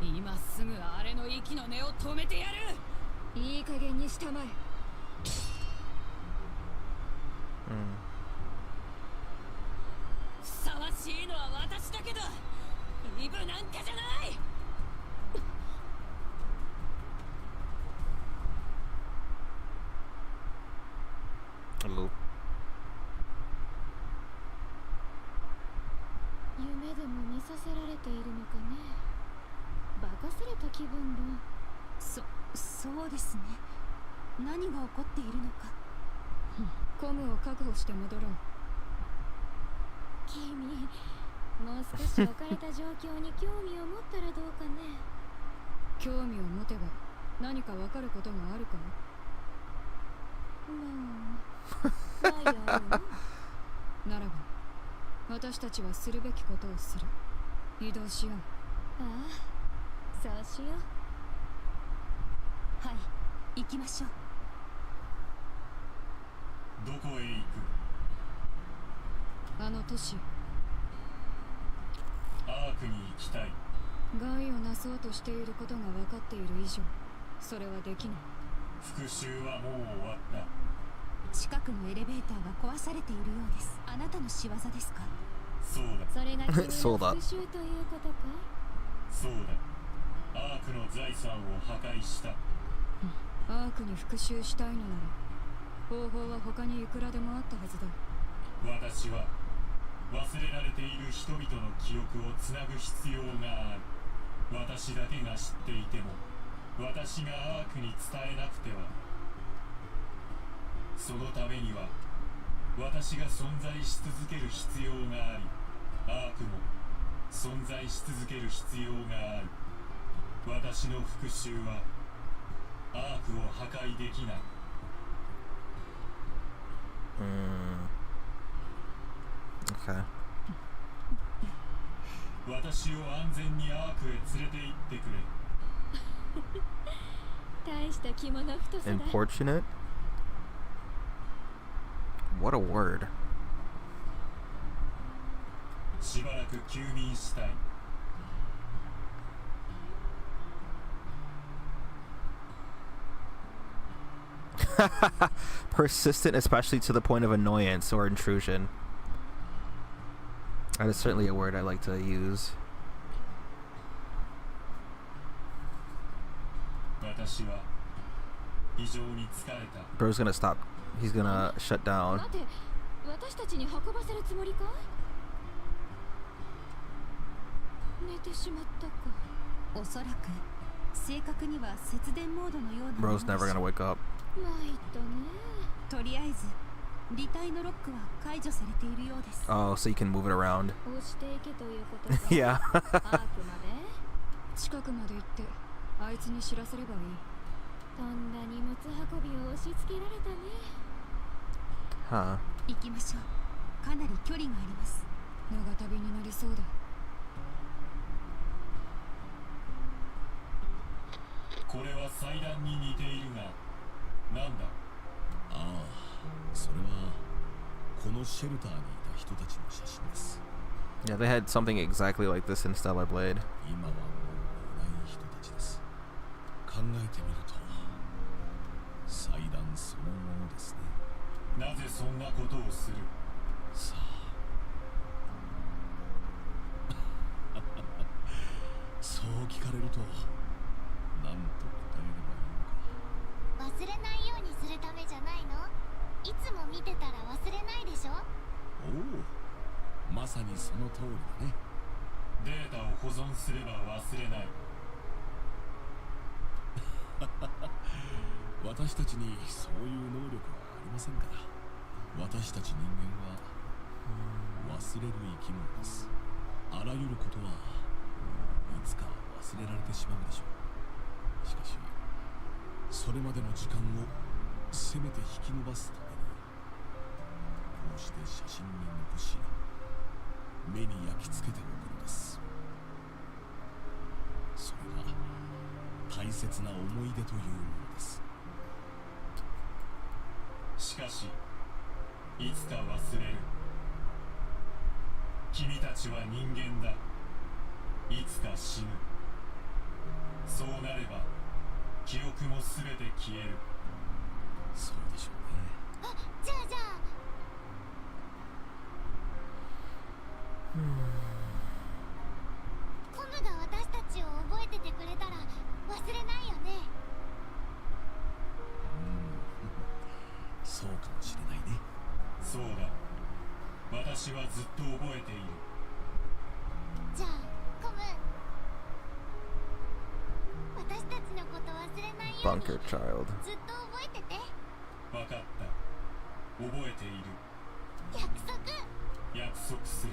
え。今すぐあれの息の根を止めてやる。いい加減にしたまえ。ふさわしいのは私だけど、イブなんかじゃない。Hello. 夢でも見させられているのかね。化かされた気分だ。そうですね。何が起こっているのか。コムを確保して戻ろう。君、もう少し置かれた状況に興味を持ったらどうかね。興味を持てば何かわかることがあるか。まあ、ないよならば私たちはするべきことをする。移動しよう。ああ、そうしよう。はい、行きましょう。どこへ行く。あの都市、アークに行きたい。害をなそうとしていることが分かっている以上、それはできない。復讐はもう終わった。近くのエレベーターが壊されているようです。あなたの仕業ですか。そうだそれが君のそうだ復讐ということかい。そうだ。アークの財産を破壊した。アークに復讐したいのなら方法は他にいくらでもあったはずだ。私は忘れられている人々の記憶をつなぐ必要がある。私だけが知っていても私がアークに伝えなくては。そのためには私が存在し続ける必要があり、アークも存在し続ける必要がある。私の復讐はアークを破壊できない。Okay. 私を安全にアークへ連れて行ってくれ。大した着物太さだ。 Importunate? What a word. しばらく休眠したい。Persistent, especially to the point of annoyance or intrusion. That is certainly a word I like to use. 私は非常に疲れた。 Bro's gonna stop. He's gonna shut down. 待て、私たちに運ばせるつもりかい。寝てしまったか。おそらく正確には節電モードのようなもの Bro's never gonna wake up. 参ったね。とりあえず履帯のロックは解除されているようです。 Oh, so you can move it around. 押していけということか。Yeah. アークまで近くまで行ってあいつに知らせればいい。とんだ荷物運びを押し付けられたね。 Huh. 行きましょう。かなり距離があります。長旅になりそうだ。ここれは祭壇に似ているが、なんだ。ああ、それはこのシェルターにいた人たちの写真です。 Yeah, they had something exactly like this in Stellar Blade. 今はもういない人たちです。考えてみると祭壇そのものですね。なぜそんなことをする。さあそう聞かれると何と答えればいいのか。忘れないようにするためじゃないの？いつも見てたら忘れないでしょ？おお、まさにその通りだね。データを保存すれば忘れない。私たちにそういう能力はありませんから。私たち人間は忘れる生き物です。あらゆることはいつか忘れられてしまうでしょう。しかしそれまでの時間をせめて引き延ばすためにこうして写真に残し目に焼き付けておくのです。それが大切な思い出というものです。しかしいつか忘れる。君たちは人間だ。いつか死ぬ。そうなれば記憶も全て消える。そうでしょうね。あ、じゃあコムが私たちを覚えててくれたら忘れないよね。そうかもしれないね。そうだ、私はずっと覚えている。じゃあコム、私たちのこと忘れないように Bunker child. ずっと覚えてて。分かった、覚えている。約束。約束する。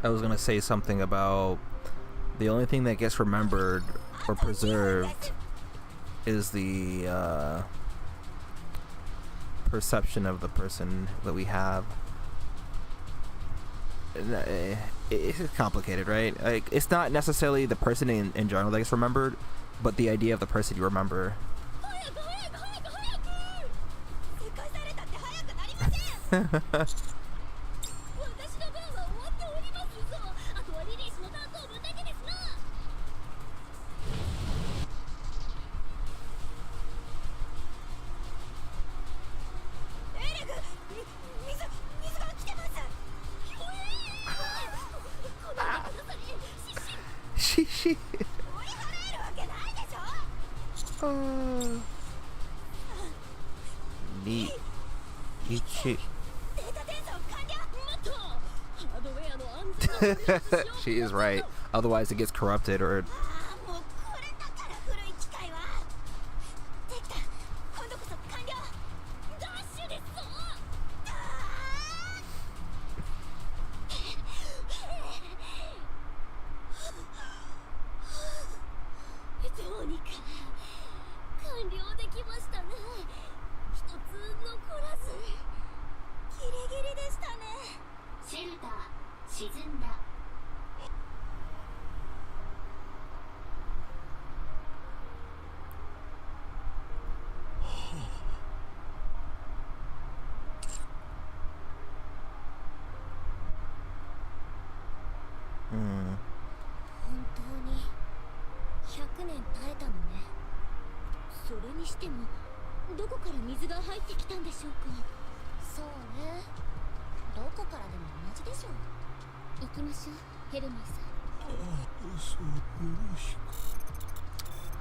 I was gonna say something about the only thing that gets remembered or preserved is the perception of the person that we have. It's complicated, right? Like, it's not necessarily the person in general that gets remembered, but the idea of the person you remember. She is right. Otherwise, it gets corrupted or.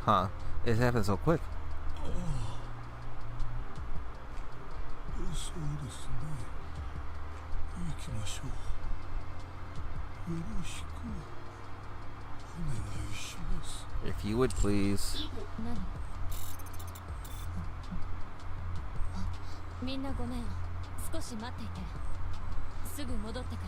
Huh. It happened so quick. If you would please. みんなごめん。少し待っていて。すぐ戻ってくる。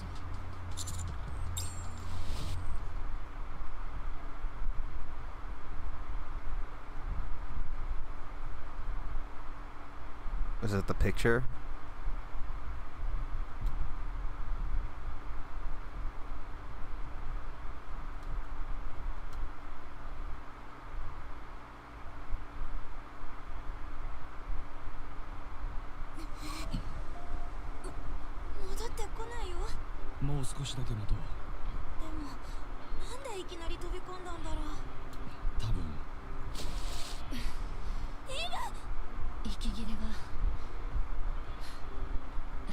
Is it the picture? 少しだけ待とう。でもなんでいきなり飛び込んだんだろう。多分息切れは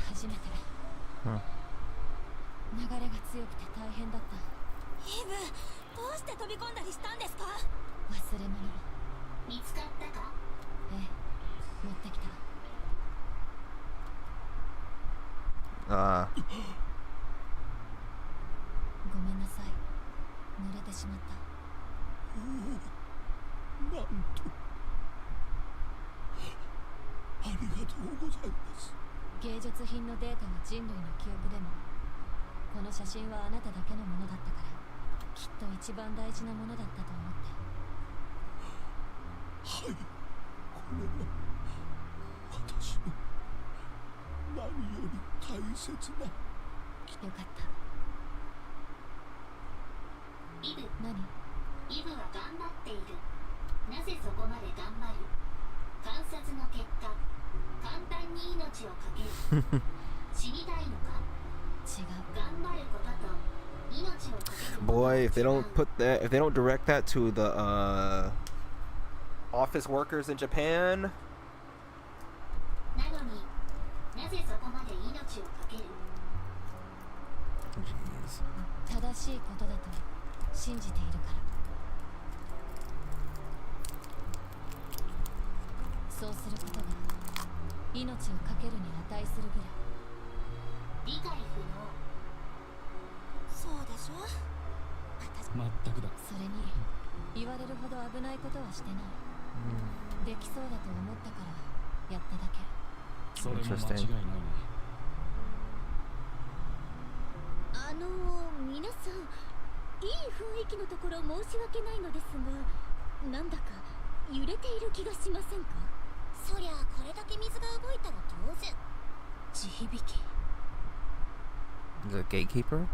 初めて。流れが強くて大変だった。イブ、どうして飛び込んだりしたんですか？忘れ物。見つかったか？ええ、持ってきた。ごめんなさい、濡れてしまった。なんとありがとうございます。芸術品のデータは人類の記憶でも、この写真はあなただけのものだったから、きっと一番大事なものだったと思って。はい、これは私の何より大切な。よかった。イブ、何？イブは頑張っている。なぜそこまで頑張る？観察の結果、簡単に命をかける。死にたいのか？違う。頑張ることと命をかける。Boy, if they don't put that, if they don't direct that to the office workers in Japan. なのになぜそこまで命をかける？ Jeez. 正しいことだと信じているから。そうすることが命をかけるに値するぐらい。理解不能。そうでしょ。全くだ。それに言われるほど危ないことはしてない。できそうだと思ったからやっただけ。それも間違いないね。皆さん、いい雰囲気のところ申し訳ないのですが、なんだか揺れている気がしませんか？そりゃこれだけ水が動いたら当然。地響き。 The gatekeeper?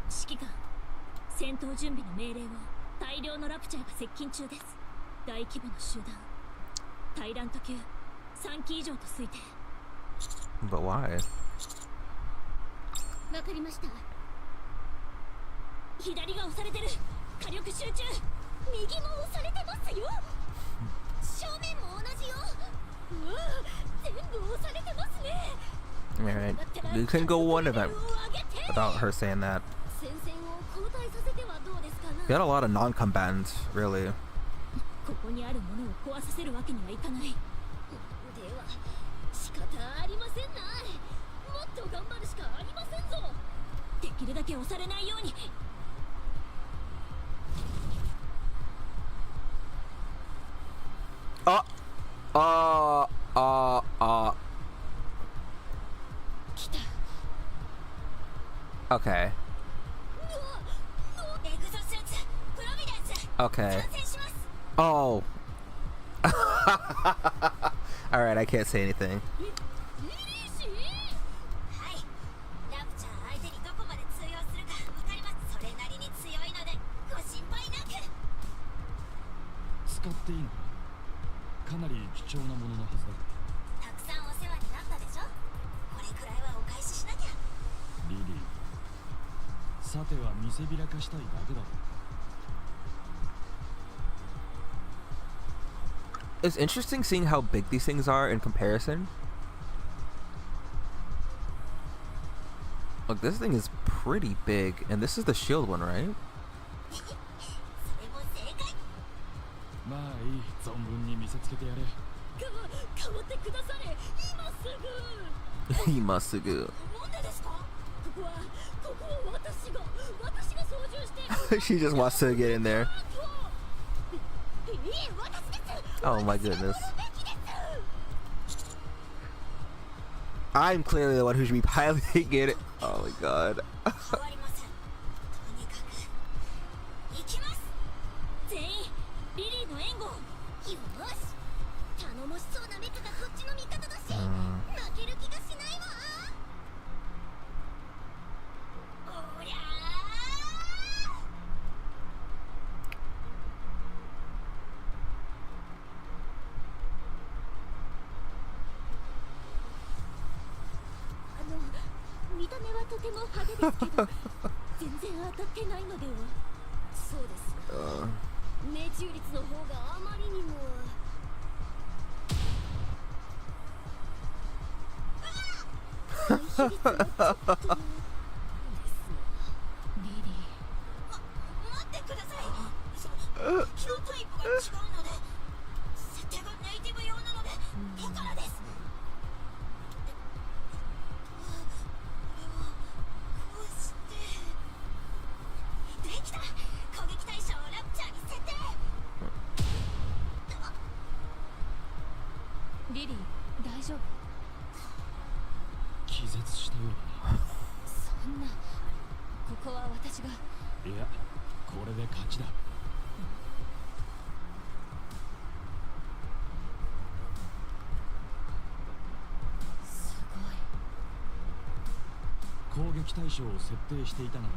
指揮官、戦闘準備の命令を。大量のラプチャーが接近中です。大規模な集団。大乱途級3機以上と推定。 But why? わかりました。左が押されてる。火力集中。右も押されてますよ。正面も同じよ。うわ、全部押されてますね。Alright. You couldn't go one event without her saying that. 戦線を交代させてはどうですかな。 We had a lot of non-combatants, really. ここにあるものを壊させるわけにはいかない。では仕方ありませんな。もっと頑張るしかありませんぞ。できるだけ押されないように。来た。 Okay. エグゾスーツプロビデンス Okay. 参戦します。 Oh. Alright, I can't say anything. リリーシー。はい。ラプチャー相手にどこまで通用するかわかります。それなりに強いのでご心配なく。使っていいのか？かなり貴重なもののはずだ。たくさんお世話になったでしょ。これくらいはお返ししなきゃ。リリー、さては見せびらかしたいだけだろ。 It's interesting seeing how big these things are in comparison. Look, this thing is pretty big, and this is the shield one, right? それも正解。まあいい、存分に見せつけてやれ。変わってくだされ。今すぐ。 Imasugu. なんでですか？ここは私が操縦して。 She just wants to get in there. Oh my goodness. I'm clearly the one who should be piloting it. Oh my god. 変わりません。とにかく行きます。全員リリーの援護。よし。頼もしそうなメカがこっちの味方だし、負ける気がしないわ。おりゃ見た金はとても派手ですけど全然当たってないのでは。そうです。命中率の方があまりにも。回避率がちょっとですが。リリー。待ってください。機能タイプが違うので、設定がネイティブ用なのでだからです。こうしてできた。攻撃対象をラプチャーに設定。リリー、大丈夫？気絶したようだな。そんな、ここは私が。いや、これで勝ちだ。すごい。攻撃対象を設定していたなら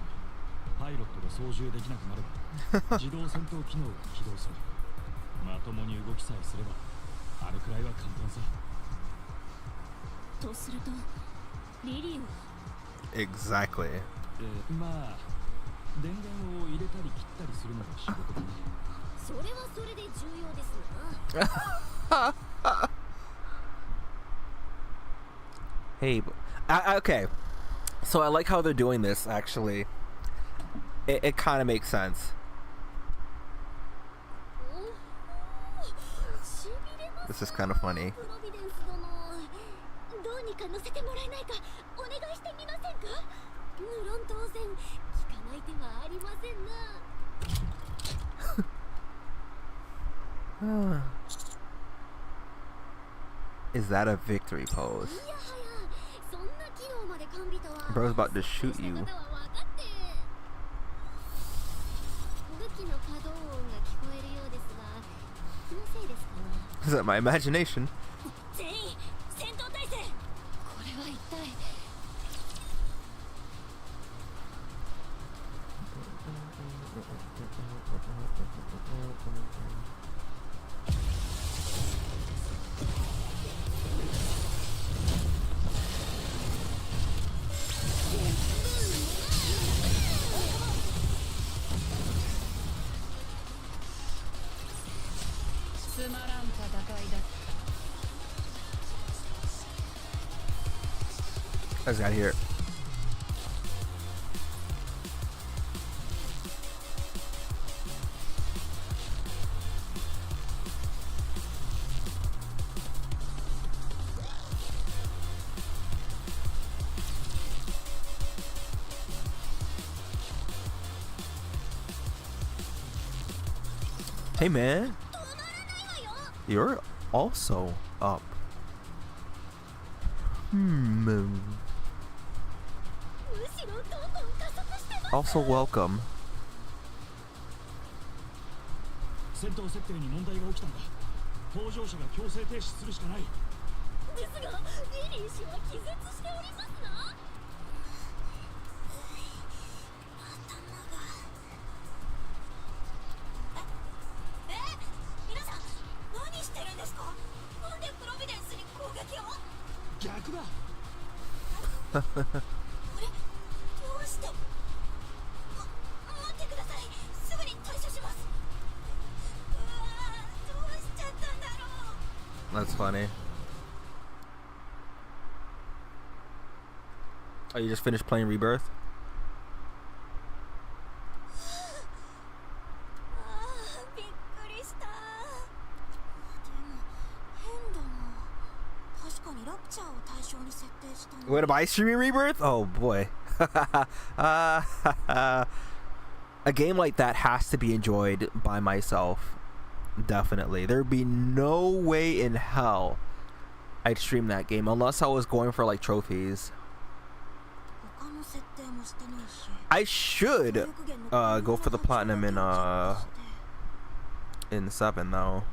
パイロットで操縦できなくなれば自動戦闘機能が起動する。まともに動きさえすればあれくらいは簡単さ。とするとリリーは Exactly. まあ電源を入れたり切ったりするのが仕事だね。それはそれで重要ですな。Hey, okay. So I like how they're doing this. Actually, it kind of makes sense. This is kind of funny. プロビデンス殿、どうにか乗せてもらえないかお願いしてみませんか。無論当然聞かない手はありませんな。Is that a victory pose? いやはや、そんな機能まで完備とは。 Bro's about to shoot you. 武器の稼働音が聞こえるようですが、気のせいですかな。Is that my imagination? 全員戦闘態勢。これは一体。つまらん戦いだ。 I just got here. Hey man, you're also up. Also welcome. 戦闘設定に問題が起きたんだ。搭乗者が強制停止するしかない。ですが、リリー氏は気絶しておりますな。皆さん、何してるんですか。なんでプロビデンスに攻撃を。逆だ。あれ、どうして。待ってください。すぐに対処します。うわー、どうしちゃったんだろう。 That's funny. Oh, you just finished playing Rebirth? びっくりした。でも変だな。確かにラプチャーを対象に設定したの。 What am I streaming Rebirth? Oh boy. A game like that has to be enjoyed by myself. Definitely. There'd be no way in hell I'd stream that game unless I was going for like trophies. I should go for the platinum in 7 though.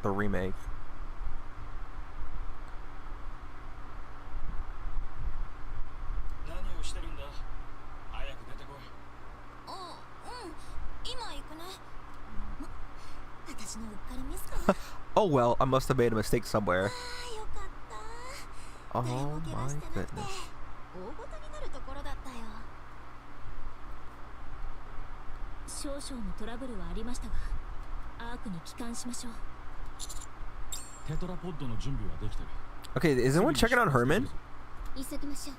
The remake. Oh well, I must have made a mistake somewhere. Oh my goodness. 少々のトラブルはありましたが、アークに帰還しましょう。テトラポッドの準備はできてる。 Okay, is anyone checking on Herman? 急ぎましょう。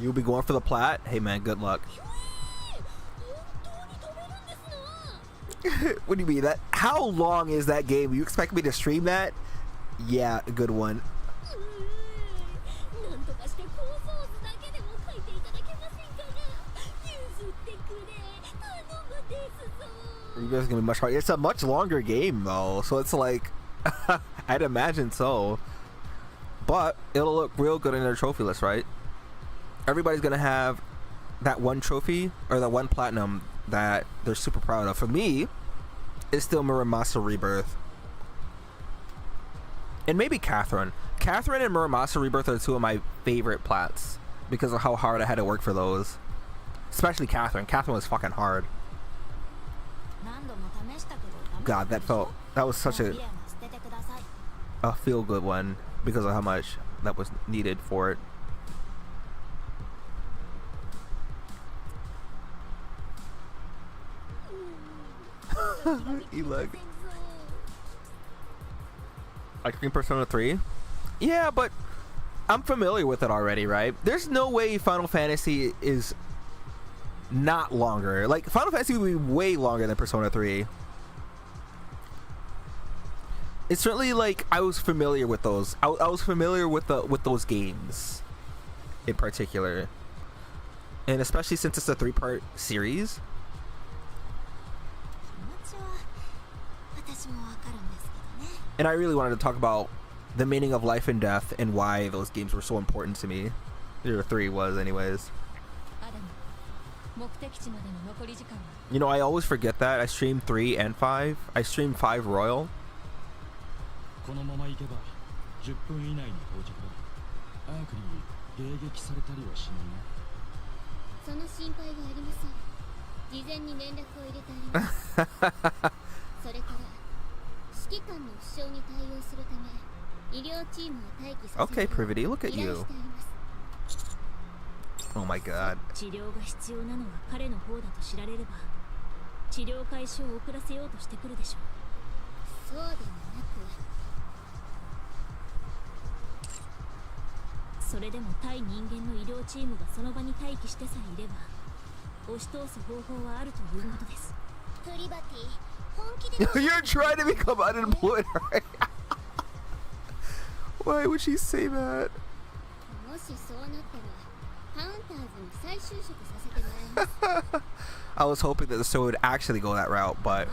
You'll be going for the plat? Hey man, good luck. What do you mean that? How long is that game? You expect me to stream that? Yeah, a good one. You guys are gonna be much harder. It's a much longer game though, so it's like I'd imagine so. But it'll look real good in their trophy list, right? Everybody's gonna have that one trophy or that one platinum that they're super proud of. For me, it's still Muramasa Rebirth. And maybe Catherine. Catherine and Muramasa Rebirth are two of my favorite plats because of how hard I had to work for those. Especially Catherine. Catherine was fucking hard. God, that was such a feel good one because of how much that was needed for it. Eleg. Like Green Persona 3? Yeah, but I'm familiar with it already, right? There's no way Final Fantasy is not longer. Like, Final Fantasy would be way longer than Persona 3. It's certainly like I was familiar with those. I was familiar with those games in particular. And especially since it's a 3-part series. And I really wanted to talk about the meaning of life and death and why those games were so important to me. The 3 was anyways. You know, I always forget that. I streamed 3 and 5. I streamed 5 Royal. Okay, Privity, look at you. Oh my god. You're trying to become unemployed, right? Why would she say that? I was hoping that the show would actually go that route, but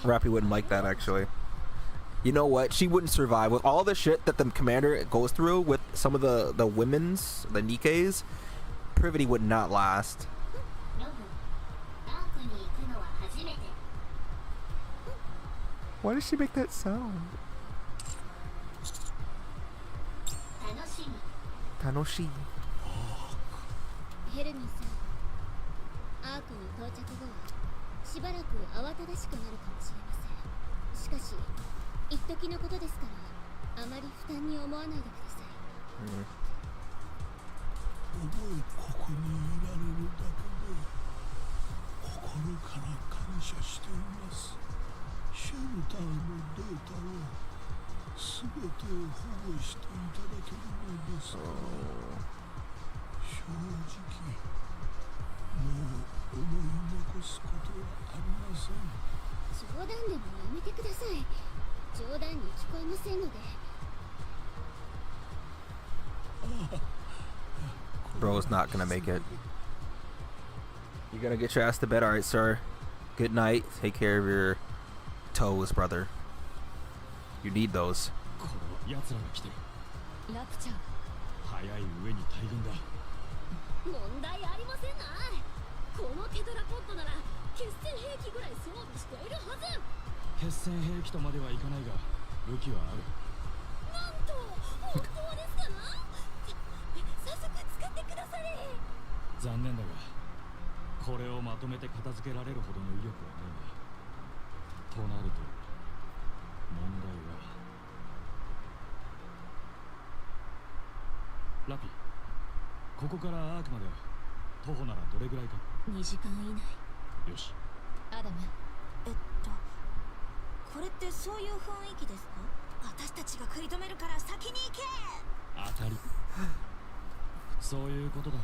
Rapi wouldn't like that actually. You know what? She wouldn't survive with all the shit that the commander goes through with some of the women's, the Nikkes. Privity would not last. Why does she make that sound? Tanoshi. Bro's not gonna make it. You gonna get your ass to bed? Alright, sir. Good night. Take care of your toes, brother. You need those. ここからアークまで徒歩ならどれぐらいか。2時間以内。よし。アダム、これってそういう雰囲気ですか？私たちが食い止めるから先に行け。当たり。そういうことだ。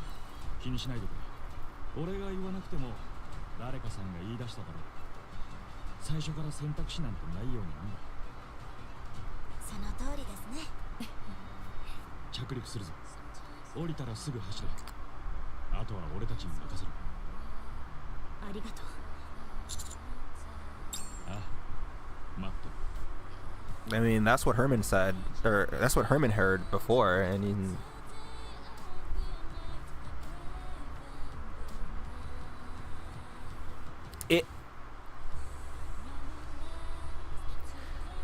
気にしないでくれ。俺が言わなくても誰かさんが言い出しただろう。最初から選択肢なんてないようになんだ。その通りですね。着陸するぞ。降りたらすぐ走れ。あとは俺たちに任せる。ありがとう。ああ、待って。I mean, that's what Herman said, or that's what Herman heard before, and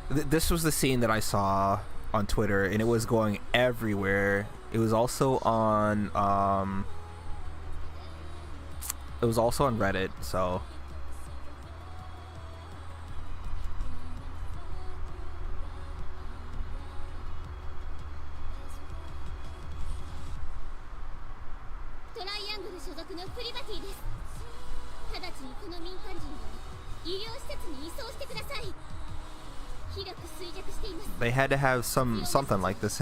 this was the scene that I saw on Twitter, and it was going everywhere. It was also on Reddit, so. They had to have something like this.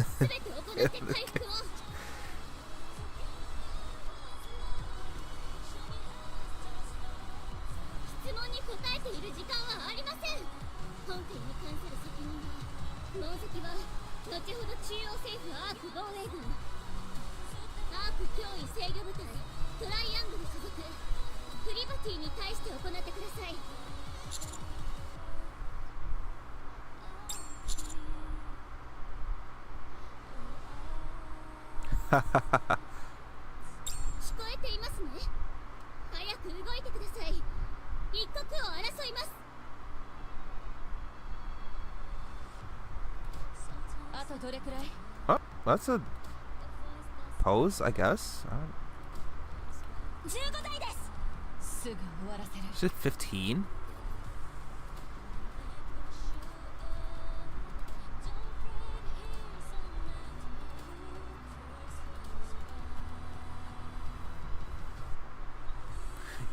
Oh, that's a pose, I guess. She's 15.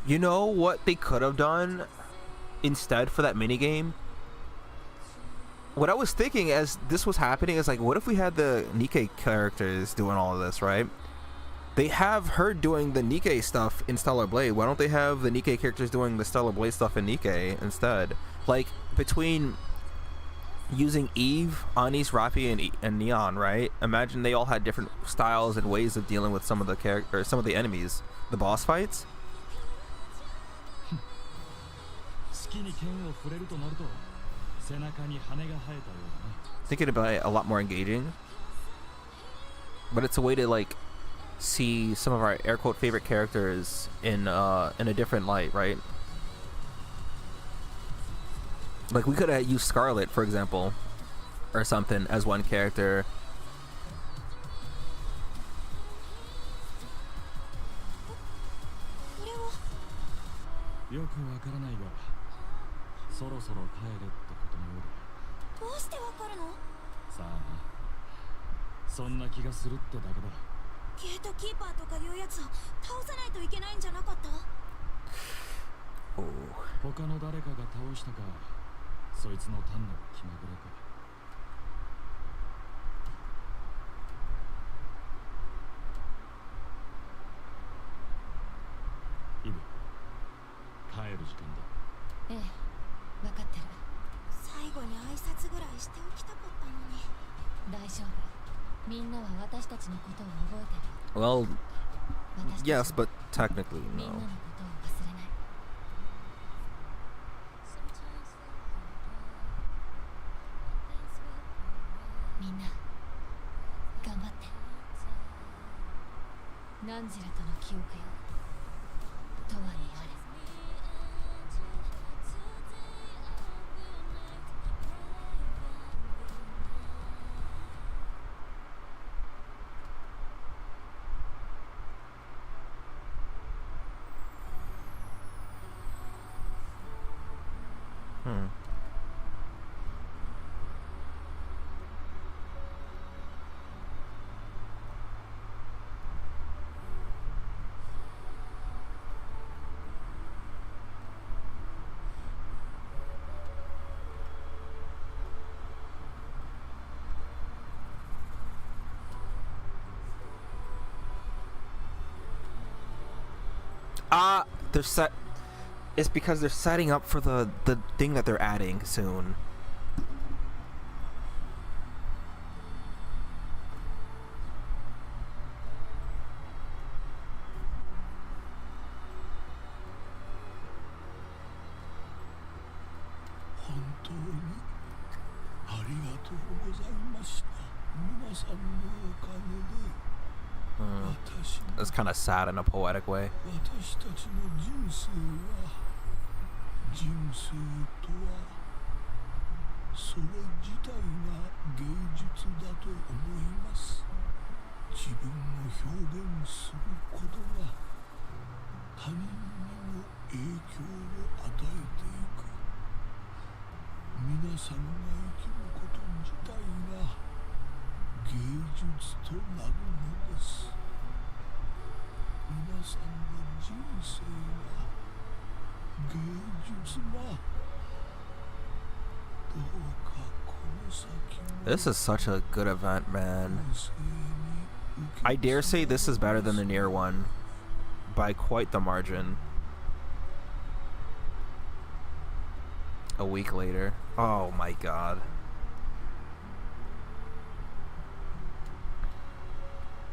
You know what they could have done instead for that minigame? What I was thinking as this was happening is like, what if we had the Nikke characters doing all of this, right? They have her doing the Nikke stuff in Stellar Blade. Why don't they have the Nikke characters doing the Stellar Blade stuff in Nikke instead? Like, between using Eve, Anis, Rapi, and Neon, right? Imagine they all had different styles and ways of dealing with some of the characters, some of the enemies, the boss fights. I think it'd be a lot more engaging, but it's a way to like see some of our air quote favorite characters in a different light, right? Like we could have used Scarlet, for example, or something as one character. Well, yes, but technically no. They're set. It's because they're setting up for the thing that they're adding soon. It's kind of sad in a poetic way. 人生とはそれ自体が芸術だと思います。自分を表現することが他人にも影響を与えていく。皆さんが生きること自体が芸術となるのです。皆さんの人生が This is such a good event, man. I dare say this is better than the Nier one by quite the margin. A week later. Oh my god.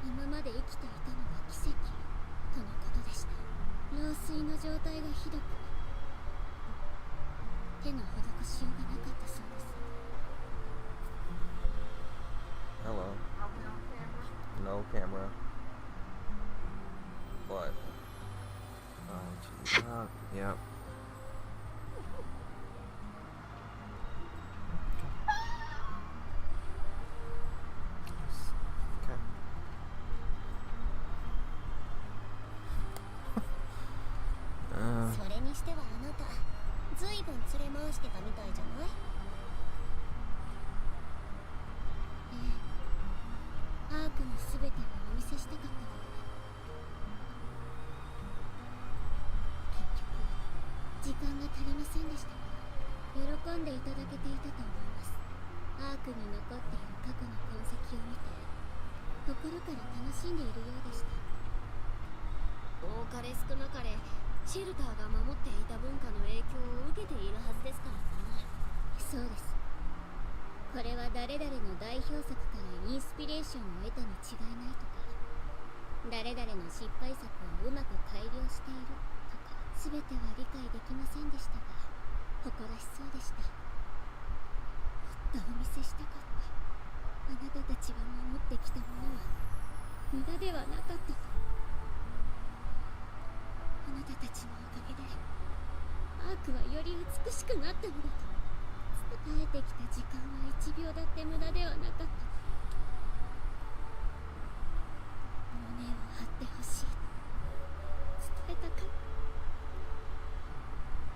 今まで生きていたのは奇跡とのことでした。老衰の状態がひどく手の施しようがなかったそうです。 Hello. No camera. What? Oh, geez. Yep. Okay. それにしてはあなた、ずいぶん連れ回してたみたいじゃない？アークのすべてをお見せしたかったので、結局時間が足りませんでしたが、喜んでいただけていたと思います。アークに残っている過去の痕跡を見て、心から楽しんでいるようでした。多かれ少なかれシェルターが守っていた文化の影響を受けているはずですからね。そうです。これは誰々の代表作からインスピレーションを得たに違いないとか、誰々の失敗作をうまく改良しているとか、全ては理解できませんでしたが、誇らしそうでした。もっとお見せしたかった。あなたたちが守ってきたものは無駄ではなかったと。あなたたちのおかげでアークはより美しくなったのだと。耐えてきた時間は1秒だって無駄ではなかった。胸を張ってほしい。伝えたか。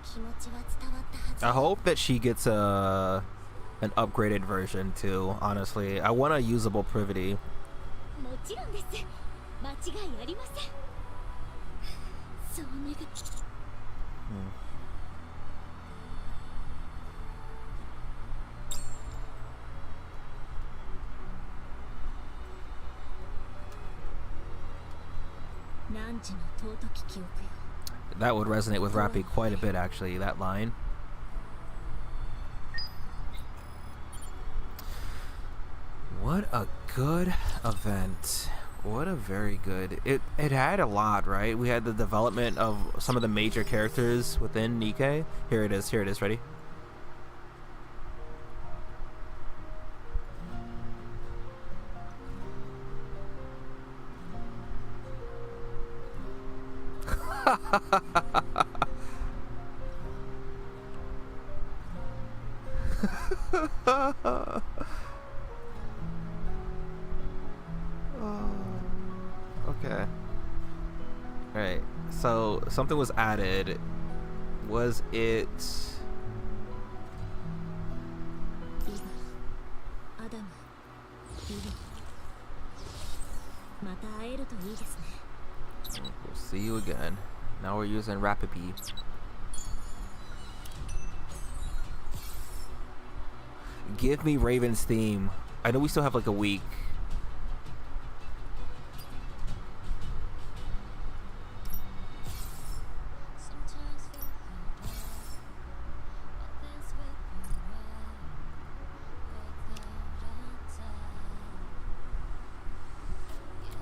気持ちは伝わったはず。 I hope that she gets an upgraded version too. Honestly, I want a usable privity. もちろんです。間違いありません。そう願い。That would resonate with Rapi quite a bit, actually, that line. What a good event. What a very good... It had a lot, right? We had the development of some of the major characters within Nikke. Here it is, ready? Okay. Alright, so something was added. Was it... We'll see you again. Now we're using Rapi. Give me Raven's theme. I know we still have like a week.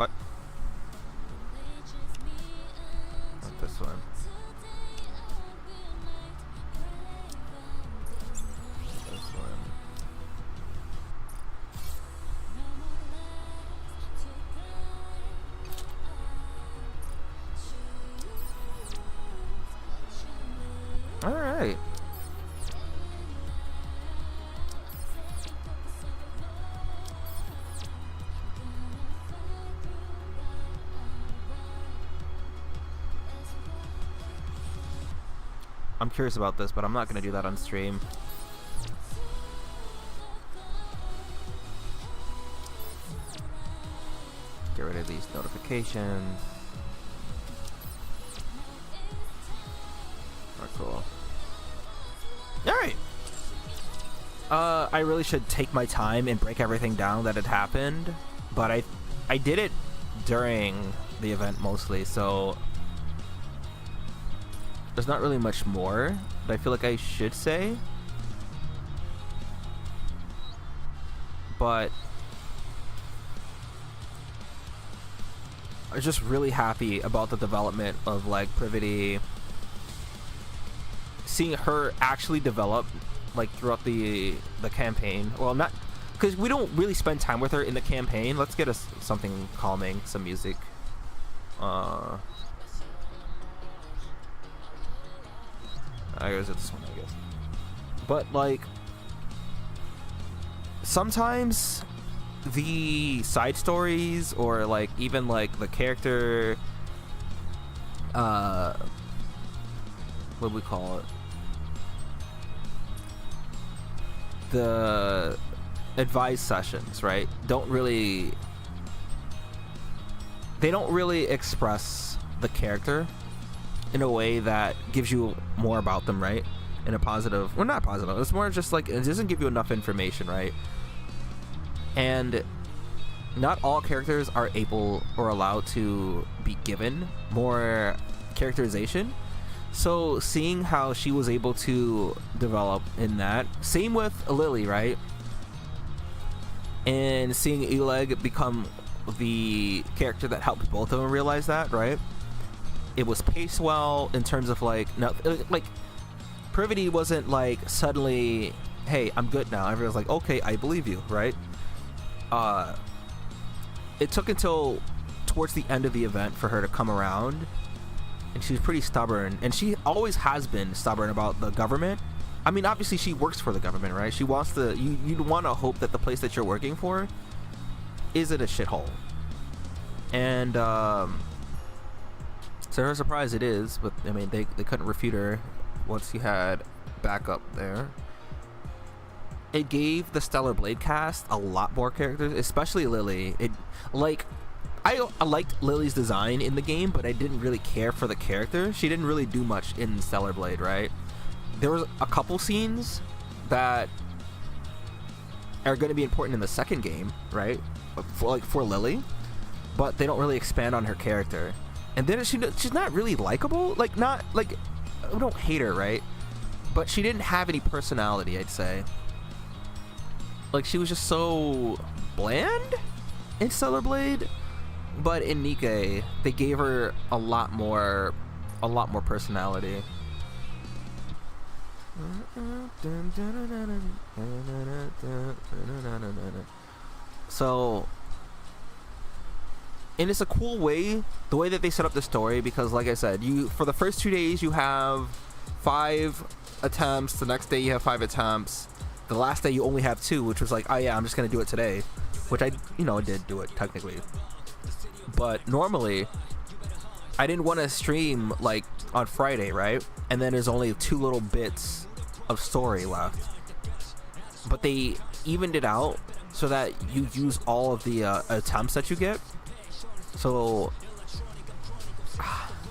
What? Not this one. This one. All right. I'm curious about this, but I'm not going to do that on stream. Get rid of these notifications. Alright, cool. Alright. I really should take my time and break everything down that had happened, but I did it during the event mostly, so there's not really much more that I feel like I should say. But I was just really happy about the development of like Privity, seeing her actually develop like throughout the campaign. Well, not because we don't really spend time with her in the campaign. Let's get us something calming, some music. I guess it's this one, I guess. But like sometimes the side stories or like even like the character what do we call it, the advice sessions, right, they don't really express the character in a way that gives you more about them, right, in a positive, well, not positive, it's more just like it doesn't give you enough information, right? And not all characters are able or allowed to be given more characterization. So seeing how she was able to develop in that, same with Lily, right? And seeing Oleg become the character that helped both of them realize that, right? It was paced well in terms of like, no, like Privity wasn't like suddenly, hey, I'm good now. Everyone's like, okay, I believe you, right? It took until towards the end of the event for her to come around, and she was pretty stubborn, and she always has been stubborn about the government. I mean, obviously she works for the government, right? She wants to, you'd want to hope that the place that you're working for isn't a shithole. And to her surprise it is, but I mean they couldn't refute her once you had backup there. It gave the Stellar Blade cast a lot more characters, especially Lily. It like I liked Lily's design in the game, but I didn't really care for the character. She didn't really do much in Stellar Blade, right? There was a couple scenes that are going to be important in the second game, right? For Lily, but they don't really expand on her character. And then she's not really likable. Like, not like, I don't hate her, right? But she didn't have any personality, I'd say. Like, she was just so bland in Stellar Blade. But in Nikke, they gave her a lot more personality. So, and it's a cool way, the way that they set up the story, because like I said, for the first 2 days you have 5 attempts, the next day you have 5 attempts, the last day you only have 2, which was like, oh yeah, I'm just gonna do it today, which I did do it technically. But normally I didn't want to stream like on Friday, right? And then there's only 2 little bits of story left, but they evened it out so that you use all of the attempts that you get. So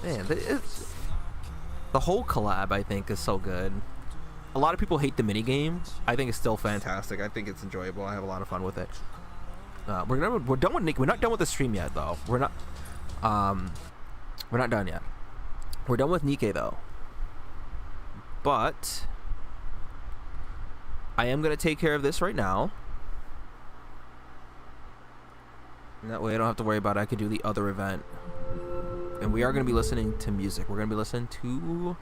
man, the whole collab I think is so good. A lot of people hate the mini game. I think it's still fantastic. I think it's enjoyable. I have a lot of fun with it. We're done with Nikke. We're not done with the stream yet, though. We're not done yet. We're done with Nikke, though. But I am gonna take care of this right now. And that way I don't have to worry about it. I can do the other event. And we are going to be listening to music. We're going to be listening to...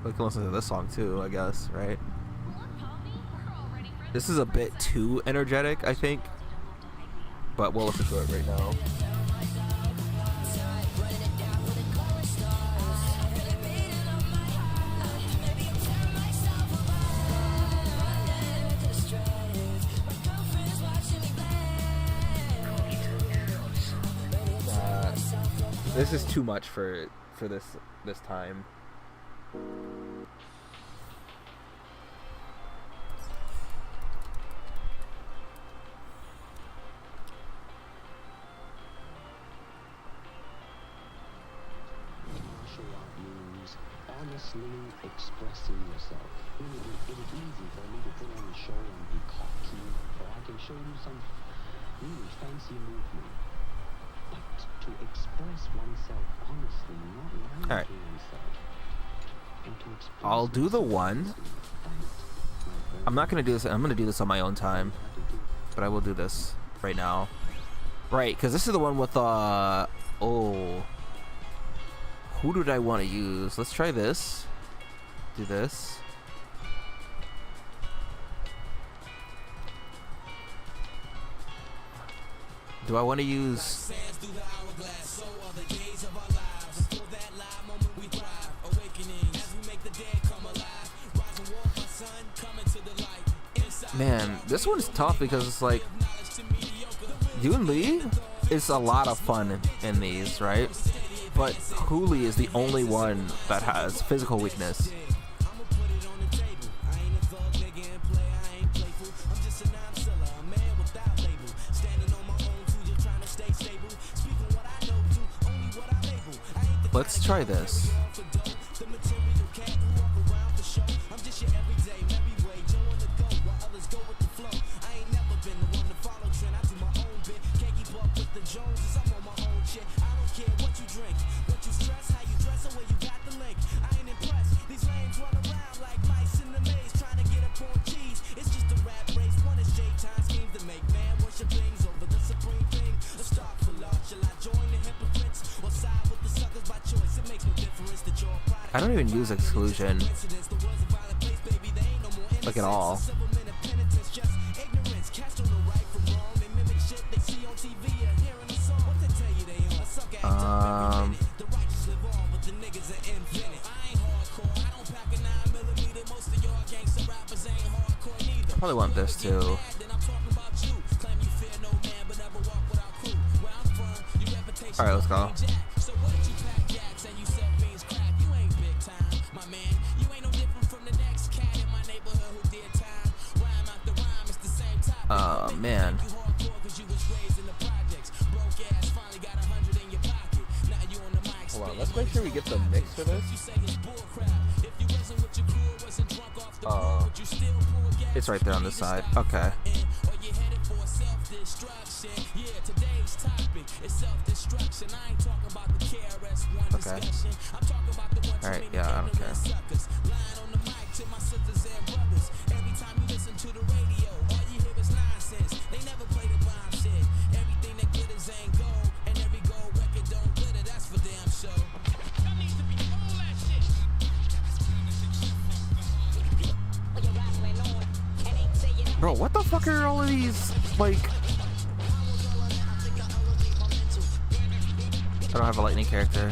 we can listen to this song too, I guess, right? This is a bit too energetic, I think. But we'll listen to it right now. This is too much for this time. Martial art means honestly expressing yourself. It is easy for me to put on a show and be cocky, or I can show you some really fancy movement. But to express oneself honestly, not lying All right. to oneself, and to express I'll do the one. that, my friend, I'm not gonna do this. I'm gonna do this on my own time, how to do. but I will do this right now. Right, because this is the one with oh, who did I want to use? Let's try this. Do this. Do I want to use? Man, this one's tough because it's like Yoon Lee is a lot of fun in these, right? But Hooli is the only one that has physical weakness. Let's try this. I don't even use exclusion, like at all. Probably want this too. All right, let's go. Oh man. Hold on, let's make sure we get the mix for this. It's right there on this side. Okay. Okay. Alright, yeah, I don't care. Bro, what the fuck are all of these, like... I don't have a lightning character.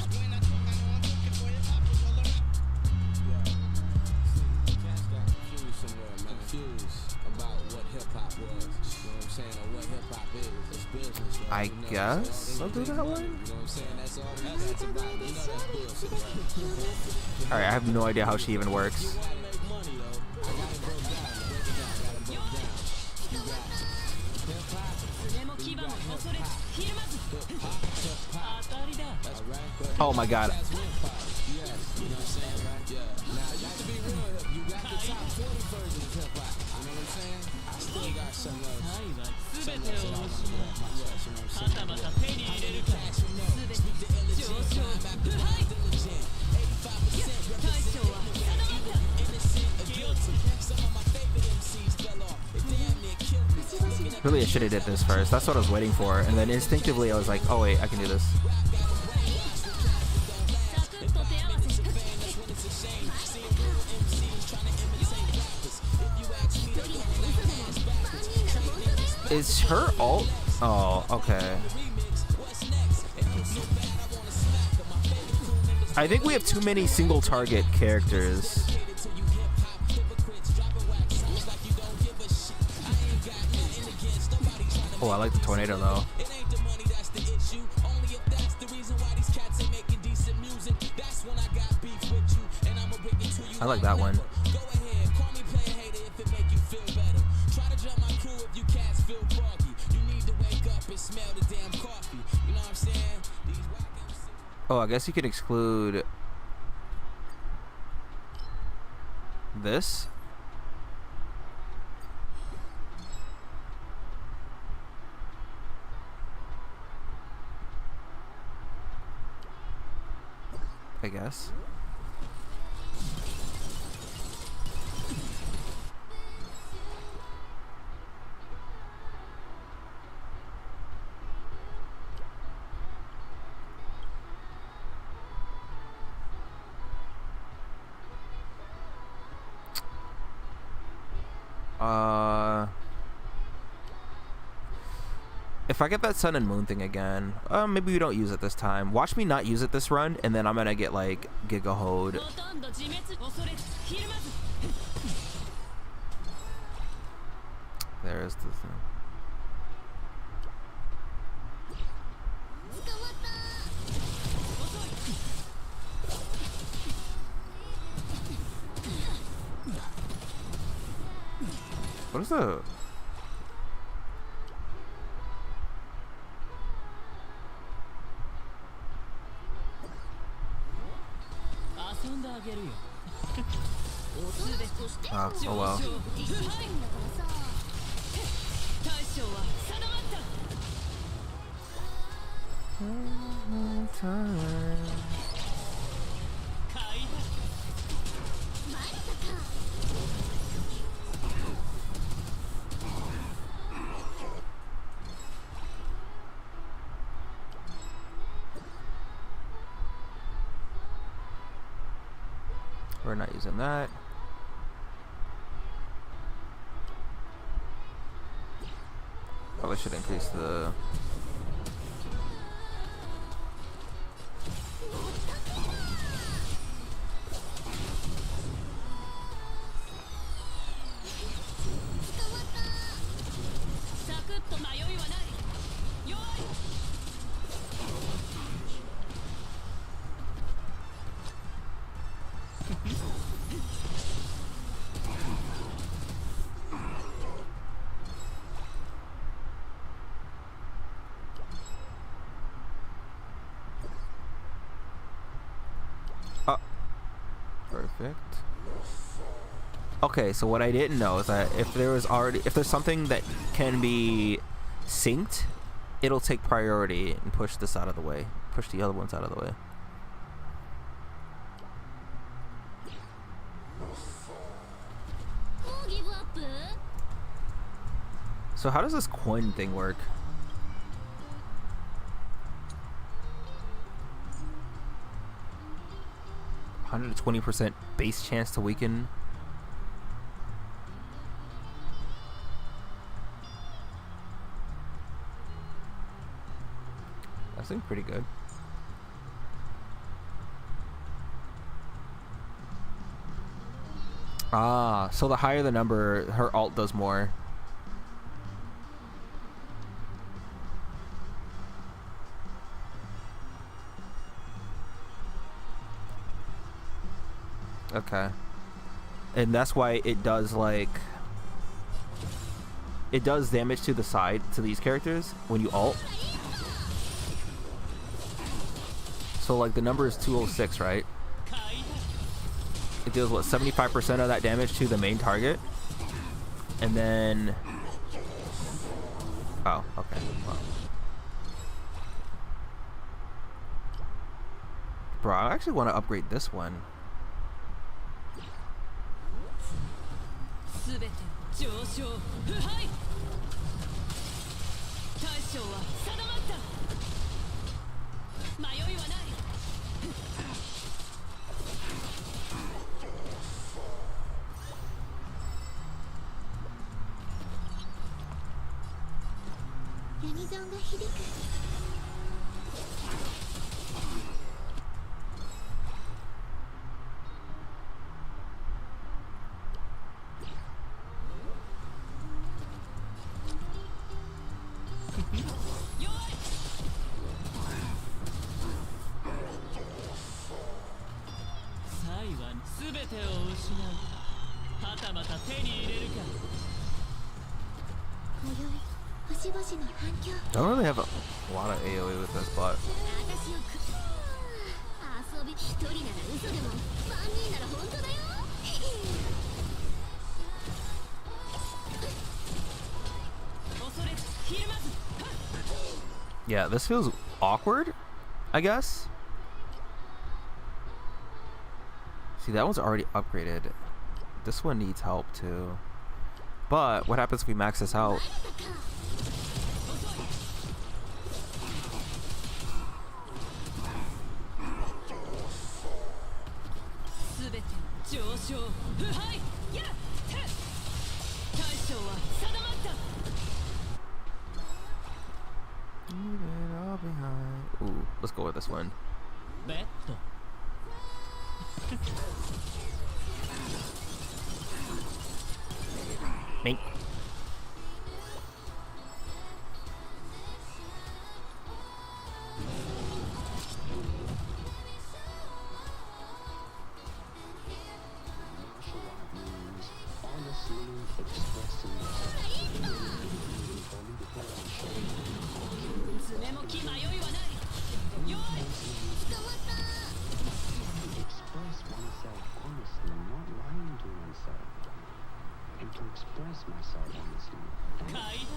I guess I'll do that one. Alright, I have no idea how she even works. Oh my god. Really, I should have did this first. That's what I was waiting for. And then instinctively, I was like, oh wait, I can do this. Is her ult? Oh, okay. I think we have too many single target characters. Oh, I like the tornado though. I like that one. Oh, I guess you could exclude this. I guess. If I get that sun and moon thing again, maybe we don't use it this time. Watch me not use it this run, and then I'm gonna get like Giga Hode. There's the thing. What is the... oh well. We're not using that. Probably should increase the... Perfect. Okay, so what I didn't know is that if there's something that can be synced, it'll take priority and push this out of the way. Push the other ones out of the way. So how does this coin thing work? 120% base chance to weaken. That seems pretty good. Ah, so the higher the number, her ult does more. Okay. And that's why it does like... it does damage to the side, to these characters, when you ult. So like the number is 206, right? It deals, what, 75% of that damage to the main target? And then... oh, okay. Wow. Bro, I actually want to upgrade this one. ユニゾンが響く。サイは全てを失うか、はたまた手に入れるか。今宵星々の反響。 Don't really have a lot of AoE with this, but 私を遊び一人なら嘘でも3人なら本当だよ。恐れずひるまず。 yeah, this feels awkward, I guess. See, that one's already upgraded. This one needs help too. But what happens if we max this out? 全て上昇腐敗やっ大将は定まった。 Leave it all behind. Ooh, let's go with this one. ベッド Mink. Martial art means honestly expressing yourself. For me to put on show, 爪もき迷いはない。よい express oneself honestly, not lying to oneself. And to express myself honestly, 買いだ。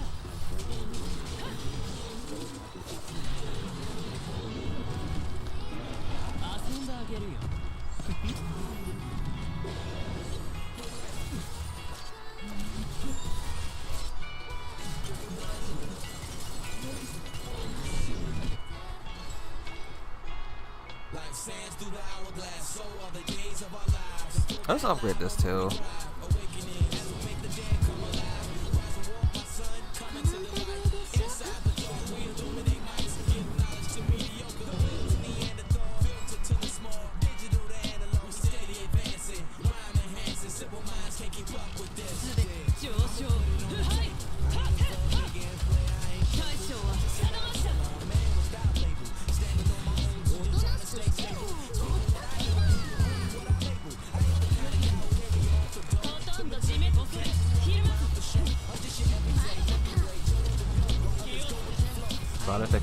遊んであげるよ。 Let's upgrade this too.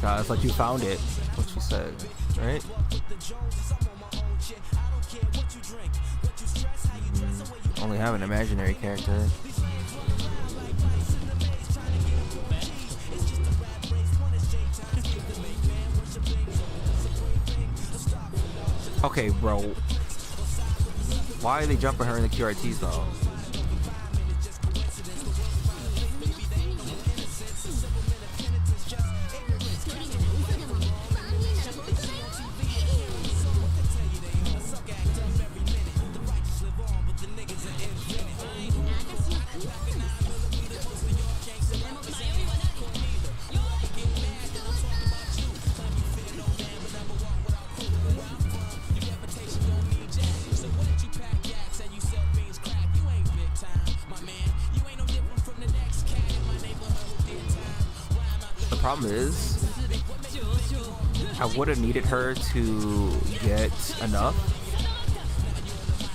It's like you found it. What she said, right? Only have an imaginary character. Okay, bro. Why are they jumping her in the QRTs though? Problem is, I would have needed her to get enough,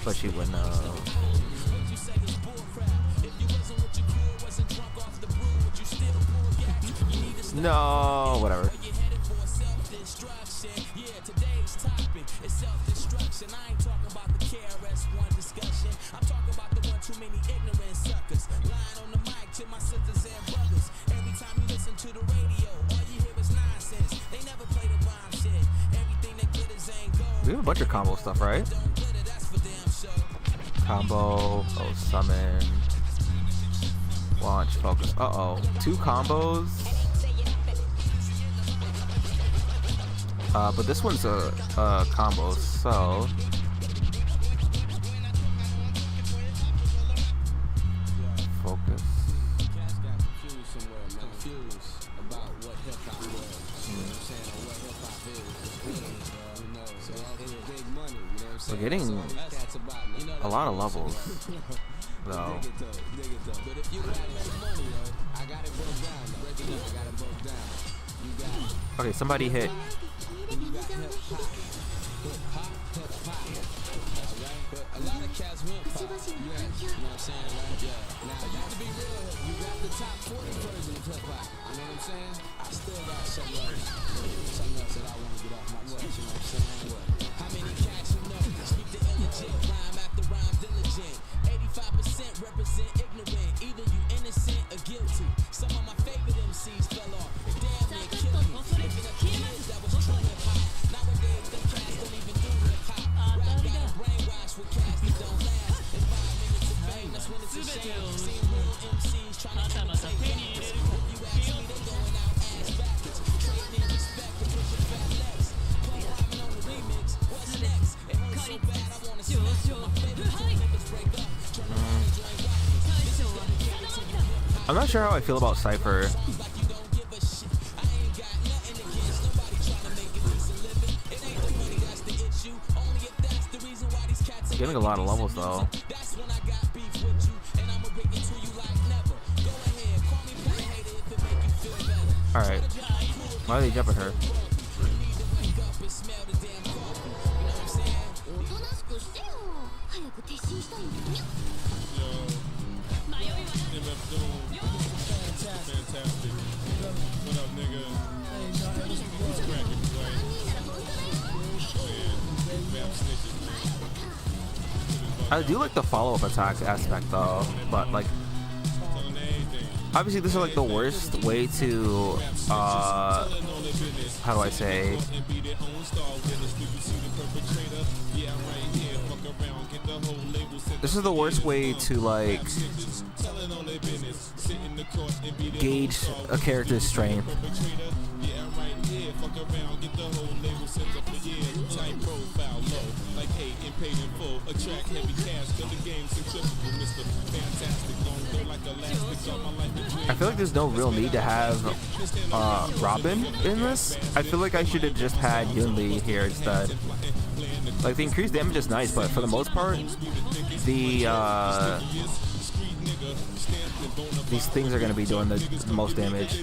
but she wouldn't have. No, whatever. We have a bunch of combo stuff, right? Combo, oh, summon, launch, focus. Uh-oh, 2 combos. But this one's a combo, so focus. We're getting a lot of levels, though. Okay, somebody hit. A lot of cats went pop, you know what I'm saying? Like, yeah. Now, to be real, you got the top 40 version of hip hop, you know what I'm saying? I still got something else that I want to get off my chest, you know what I'm saying? How many cats you know speak the illegit, rhyme after rhyme diligent? 85% represent ignorant, either you innocent or guilty. Some of my favorite MCs fell off, and damn near killed me. Looking at the years that was true hip hop. Nowadays, them cats don't even do hip hop. Rap got a brainwash with cats that don't last. In 5 minutes of fame, that's when it's a shame. Seeing real MCs trying to imitate rappers. If you ask me, they going out ass backwards. Trading in respect and pushing fat legs. Play rhyming on the remix. What's next? It hurts so bad, I wanna smack. My favorite two niggas break up. Turn around and join rappers. This is dedicated to you hip hop. I'm not sure how I feel about Cypher. Getting a lot of levels though. Alright. Why are they jumping her? Fantastic. What up, nigga? What's cracking, I do like the follow-up attack aspect though, but like obviously this is like the worst way to how do I say, this is the worst way to like gauge a character's strength. I feel like there's no real need to have Robin in this. I feel like I should have just had Yunli here instead. Like the increased damage is nice, but for the most part, these things are going to be doing the most damage.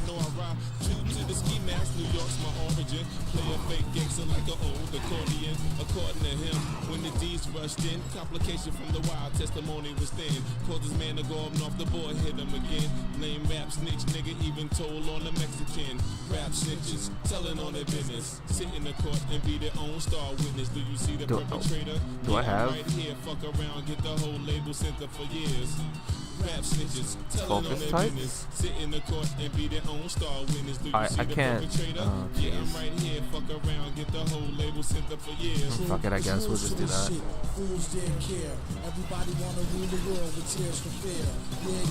According to him, when the D's rushed in, complication from the wild testimony was thin. Caused his man to go up and off the board, hit him again. Lame rap snitch, nigga, even told on the Mexican. Rap snitches, telling on their business. Sit in the court and be their own star witness. Do you see the perpetrator? Do I have? Right here, fuck around, get the whole label center for years. Rap snitches, telling on their business. Sit in the court and be their own star witness. Do you see the perpetrator? Yeah, I'm right here, fuck around, get the whole label center for years. Fuck it, I guess we'll just do that. Fools didn't care. Everybody wanna rule the world with tears for fear.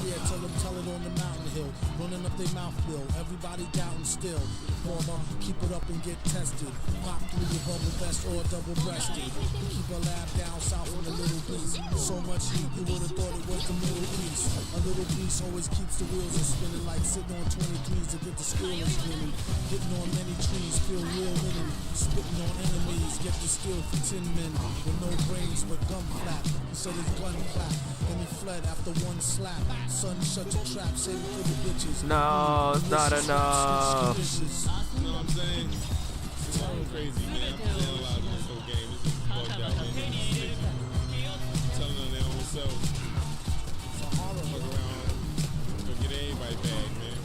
Yeah, tell it on the mountain hill. Running up their mouth bill. Everybody doubting still. Former, keep it up and get tested. Pop through your bubble vest or double breasted. Keep a lab down south from the Little Beast. So much heat, you would've thought it was the Middle East. A little piece always keeps the wheels a spinning, like sitting on 23s to get the squealing screaming. Hitting on many trees, feel real winning. Spitting on enemies, get the skill for 10 men with no brains but gun flap. He said his gun clap, then he fled after one slap. Son, shut your trap, save it for the bitches. No, it's not enough. You know what I'm saying? It's so crazy, man. I'm playing a lot of this whole game. This is bugged out, man. Telling on their own self. Fuck around. Go get everybody bag, man.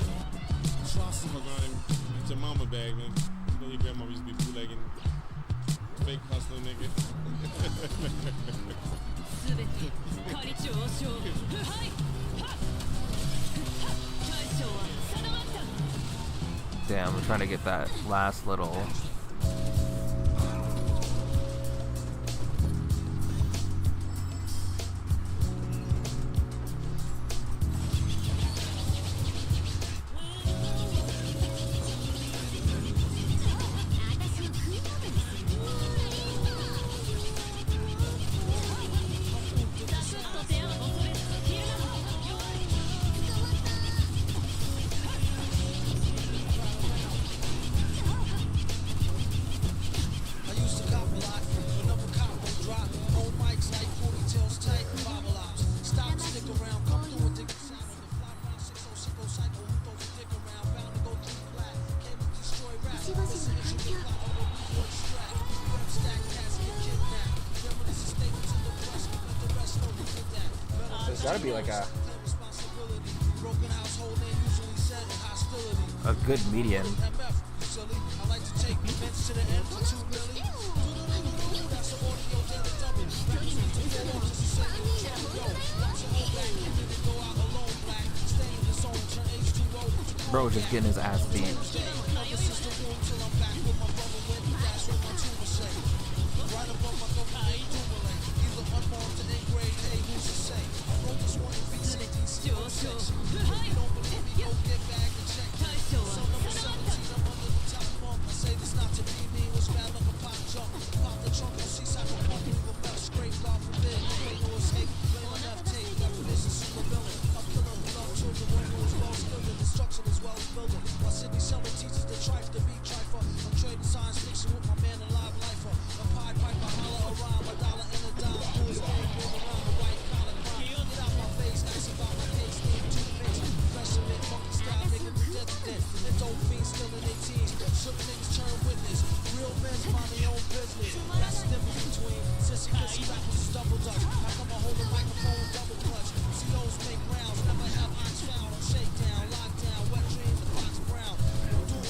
Fuck around and get your mama bag, man. You know your grandma used to be bootlegging. Fake hustler, nigga. Damn, I'm trying to get that last little. gotta be like a good median. Bro just getting his ass beat.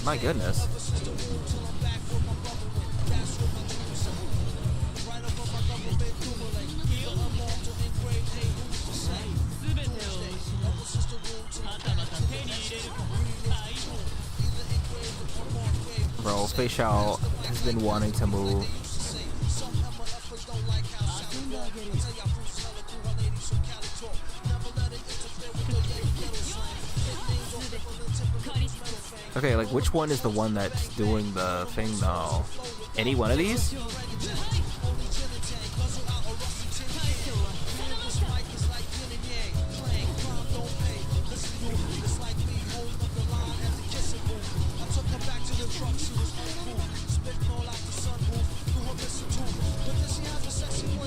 My goodness. Bro, Facial has been wanting to move. Okay, like which one is the one that's doing the thing though? Any one of these?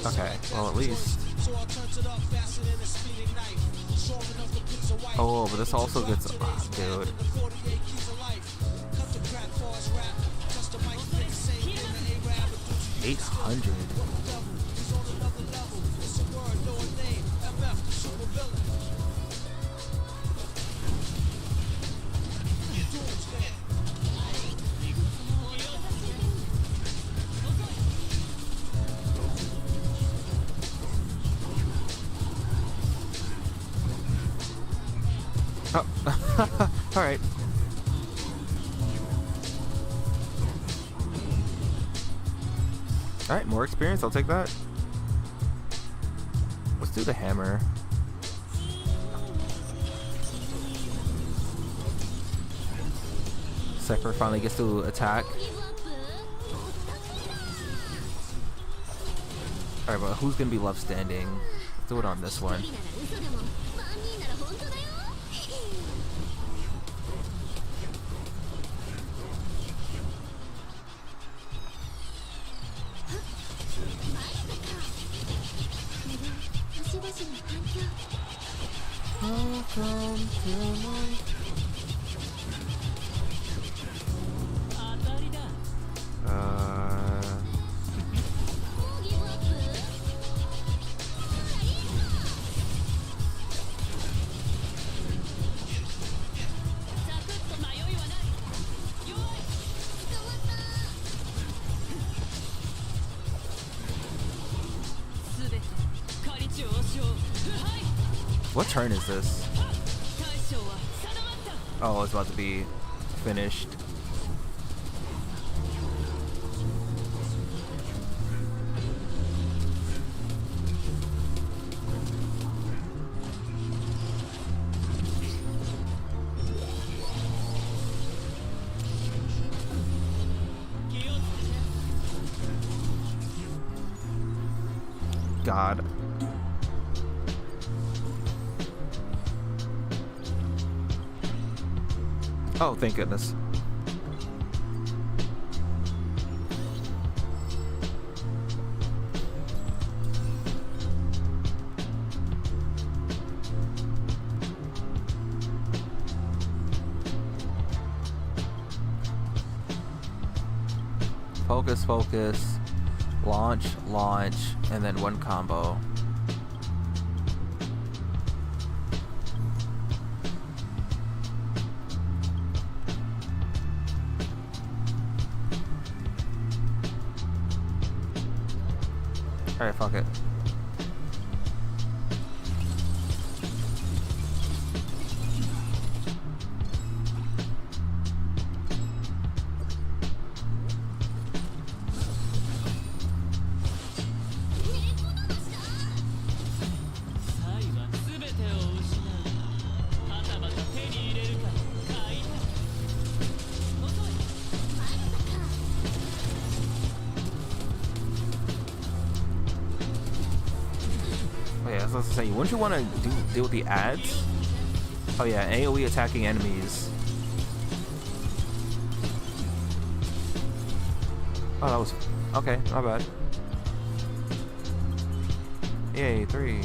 Okay, well at least. Oh, but this also gets, dude. 800. Oh, all right. All right, more experience. I'll take that. Let's do the hammer. Sekiro finally gets to attack. All right, but who's gonna be left standing? Let's do it on this one. What turn is this? Oh, it's about to be finished. God. Oh, thank goodness. Focus, focus, launch, launch, and then one combo. Alright, fuck it. I was saying, wouldn't you want to deal with the ads? Oh yeah, AoE attacking enemies. Oh, that was okay. Not bad. Yay, 3.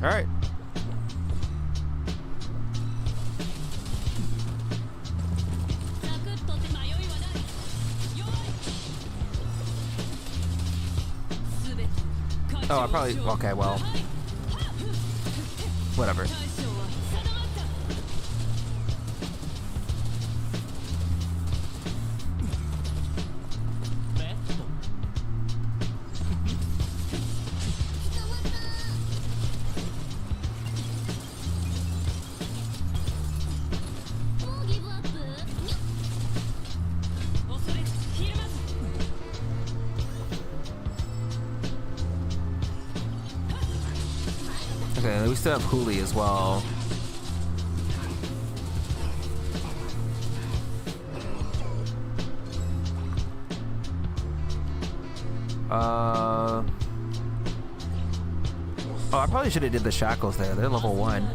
All right. Oh, I probably okay. Well, whatever. Okay, we still have Huli as well. Oh, I probably should have did the shackles there. They're level 1.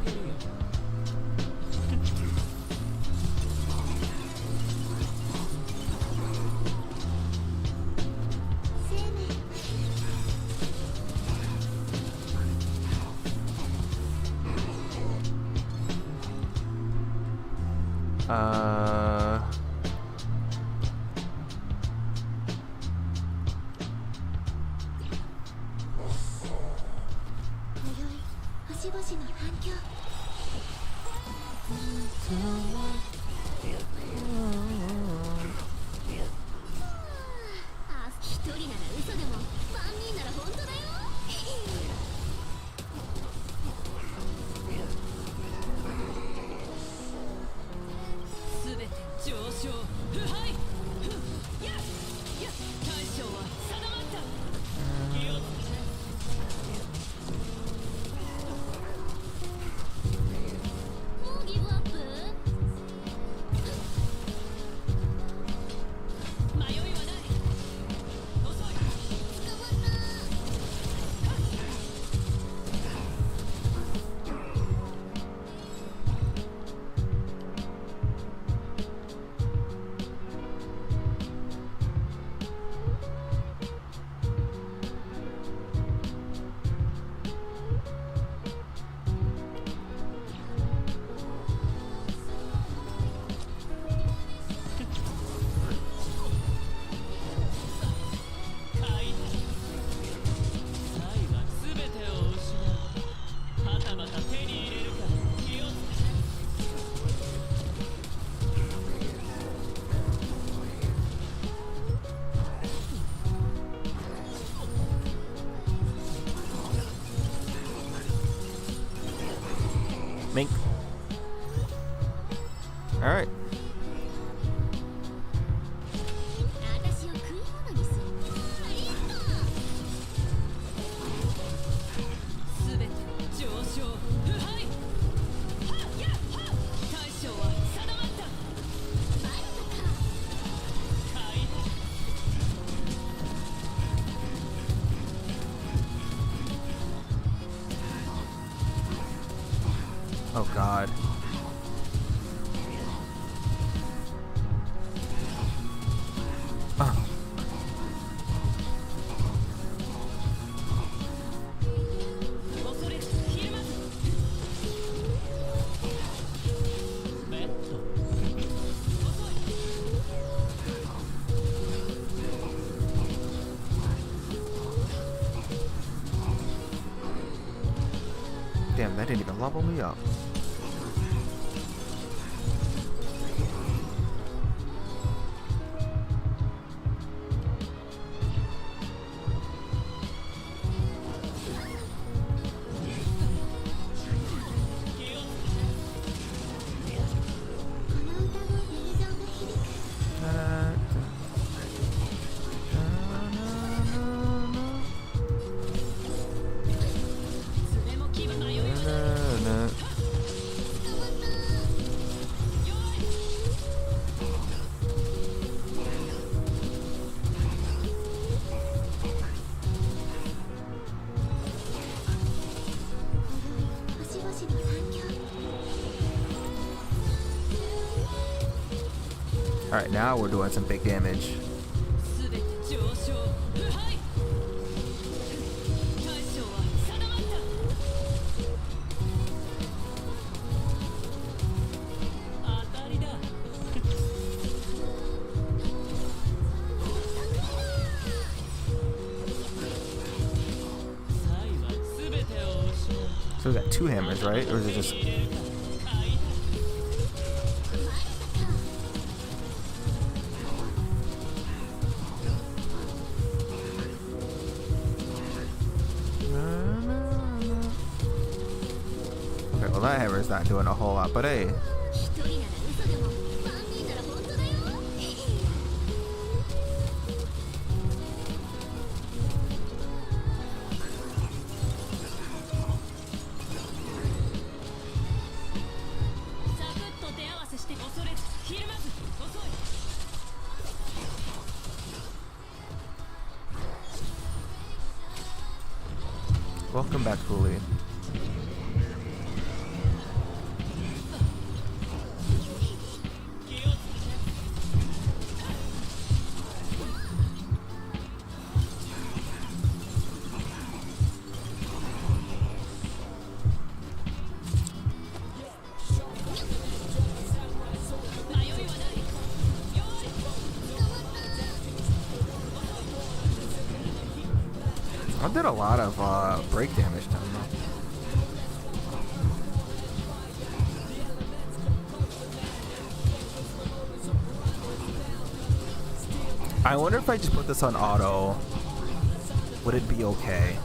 Mink. All right. Oh God. That didn't even level me up. Alright, now we're doing some big damage. So we got 2 hammers, right? Or is it just... Okay, well that hammer's not doing a whole lot, but hey. Welcome back, Cooley. I did a lot of break damage down there. I wonder if I just put this on auto, would it be okay?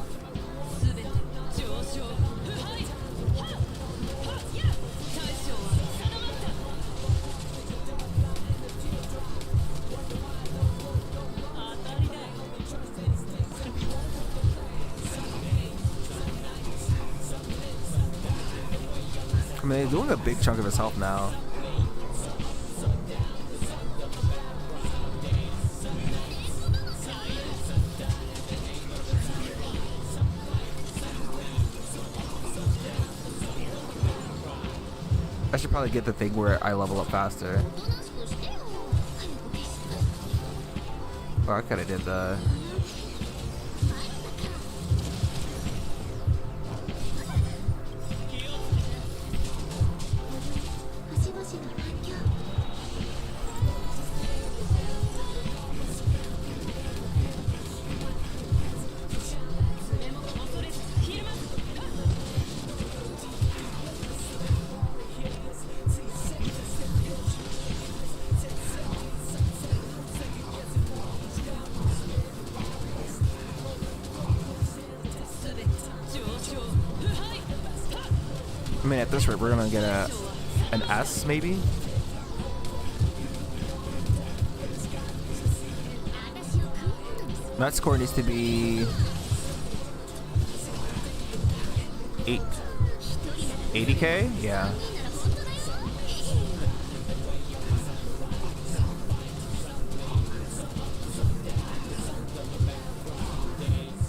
I mean, he's doing a big chunk of his health now. I should probably get the thing where I level up faster. Oh, I kinda did the... I mean, at this rate, we're gonna get an S, maybe? That score needs to be 80k? Yeah.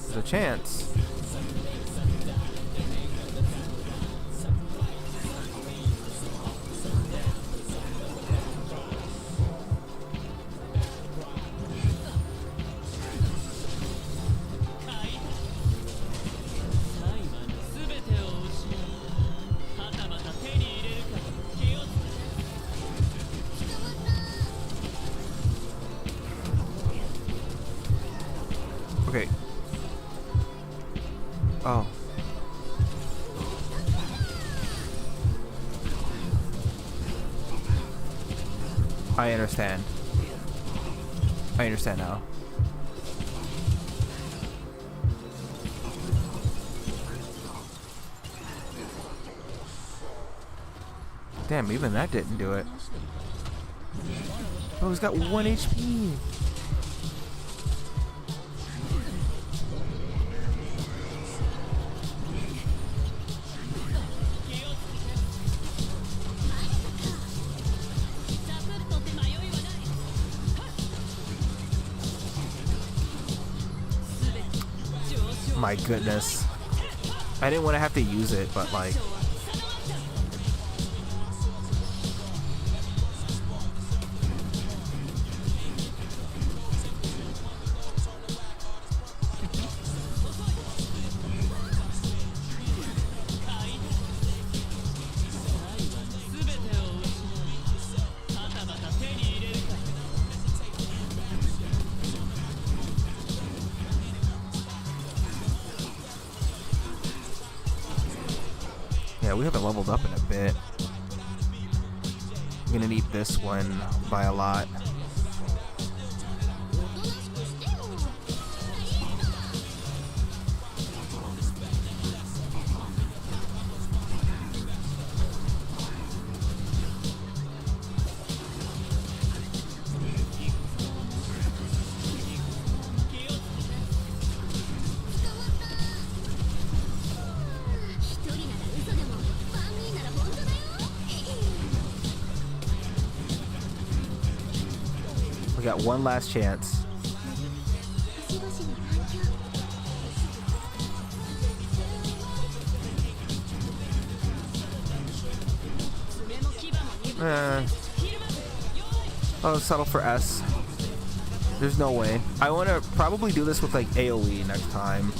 There's a chance. Okay. Oh. I understand. I understand now. Damn, even that didn't do it. Oh, he's got 1 HP. My goodness. I didn't want to have to use it, but like... Yeah, we haven't leveled up in a bit. I'm gonna need this one by a lot. We got one last chance. I'll settle for S. There's no way. I want to probably do this with like AoE next time.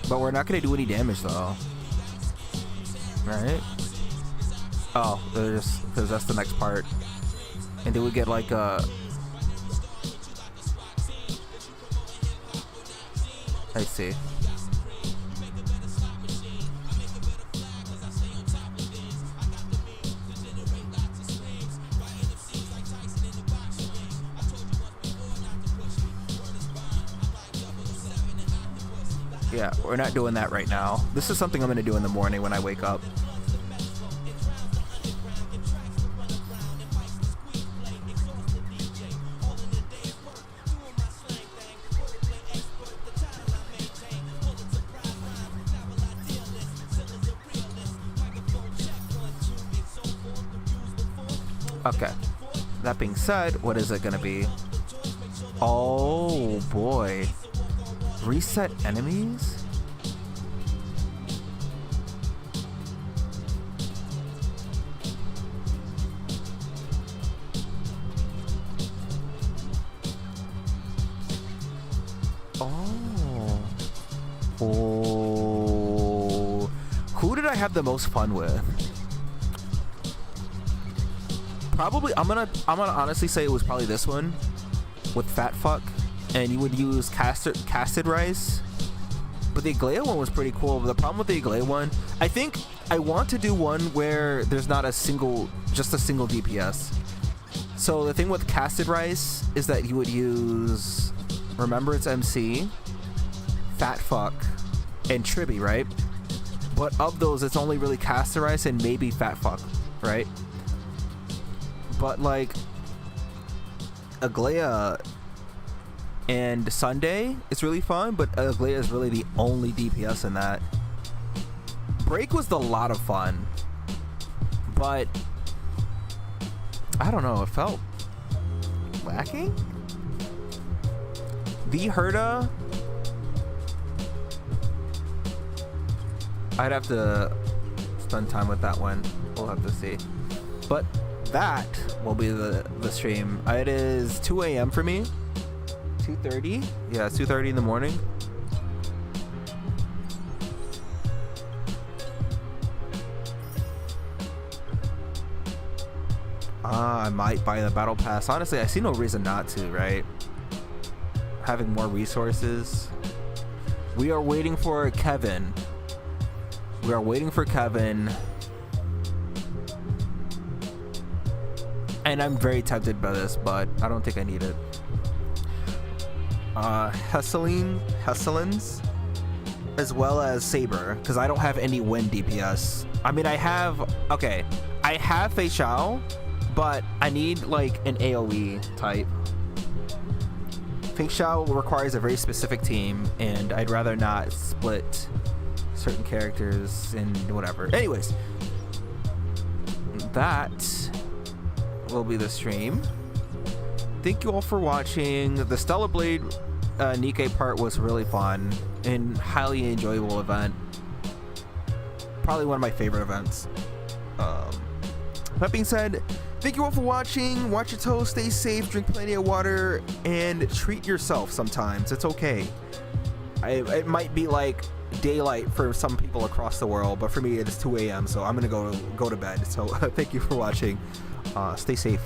But we're not gonna do any damage though. Right? Oh, they're just because that's the next part. And then we get like a... I see. Yeah, we're not doing that right now. This is something I'm going to do in the morning when I wake up. Okay. That being said, what is it going to be? Oh boy. Reset enemies? Oh. Oh. Who did I have the most fun with? Probably, I'm gonna honestly say it was probably this one with Fat Fuck. And you would use casted rice, but the Aglaya one was pretty cool. But the problem with the Aglaya one, I think I want to do one where there's not just a single DPS. So the thing with casted rice is that you would use Remembrance MC, Fat Fuck, and Tribby, right? But of those, it's only really casted rice and maybe Fat Fuck, right? But like Aglaya and Sunday is really fun, but Aglaya is really the only DPS in that. Break was a lot of fun, but I don't know, it felt lacking. The Herda I'd have to spend time with that one. We'll have to see. But that will be the stream. It is 2 a.m. for me. 2:30. Yeah, it's 2:30 in the morning. I might buy the battle pass. Honestly, I see no reason not to, right? Having more resources. We are waiting for Kevin. We are waiting for Kevin. And I'm very tempted by this, but I don't think I need it. Hesselins, as well as Saber, because I don't have any wind DPS. I mean, I have Fei Xiao, but I need like an AoE type. Fei Xiao requires a very specific team, and I'd rather not split certain characters and whatever. Anyways, that will be the stream. Thank you all for watching. The Stellar Blade Nikke part was really fun and highly enjoyable event. Probably one of my favorite events. That being said, thank you all for watching. Watch your toes, stay safe, drink plenty of water, and treat yourself sometimes. It's okay. It might be like daylight for some people across the world, but for me it is 2 a.m. so I'm gonna go to bed. So thank you for watching. Stay safe.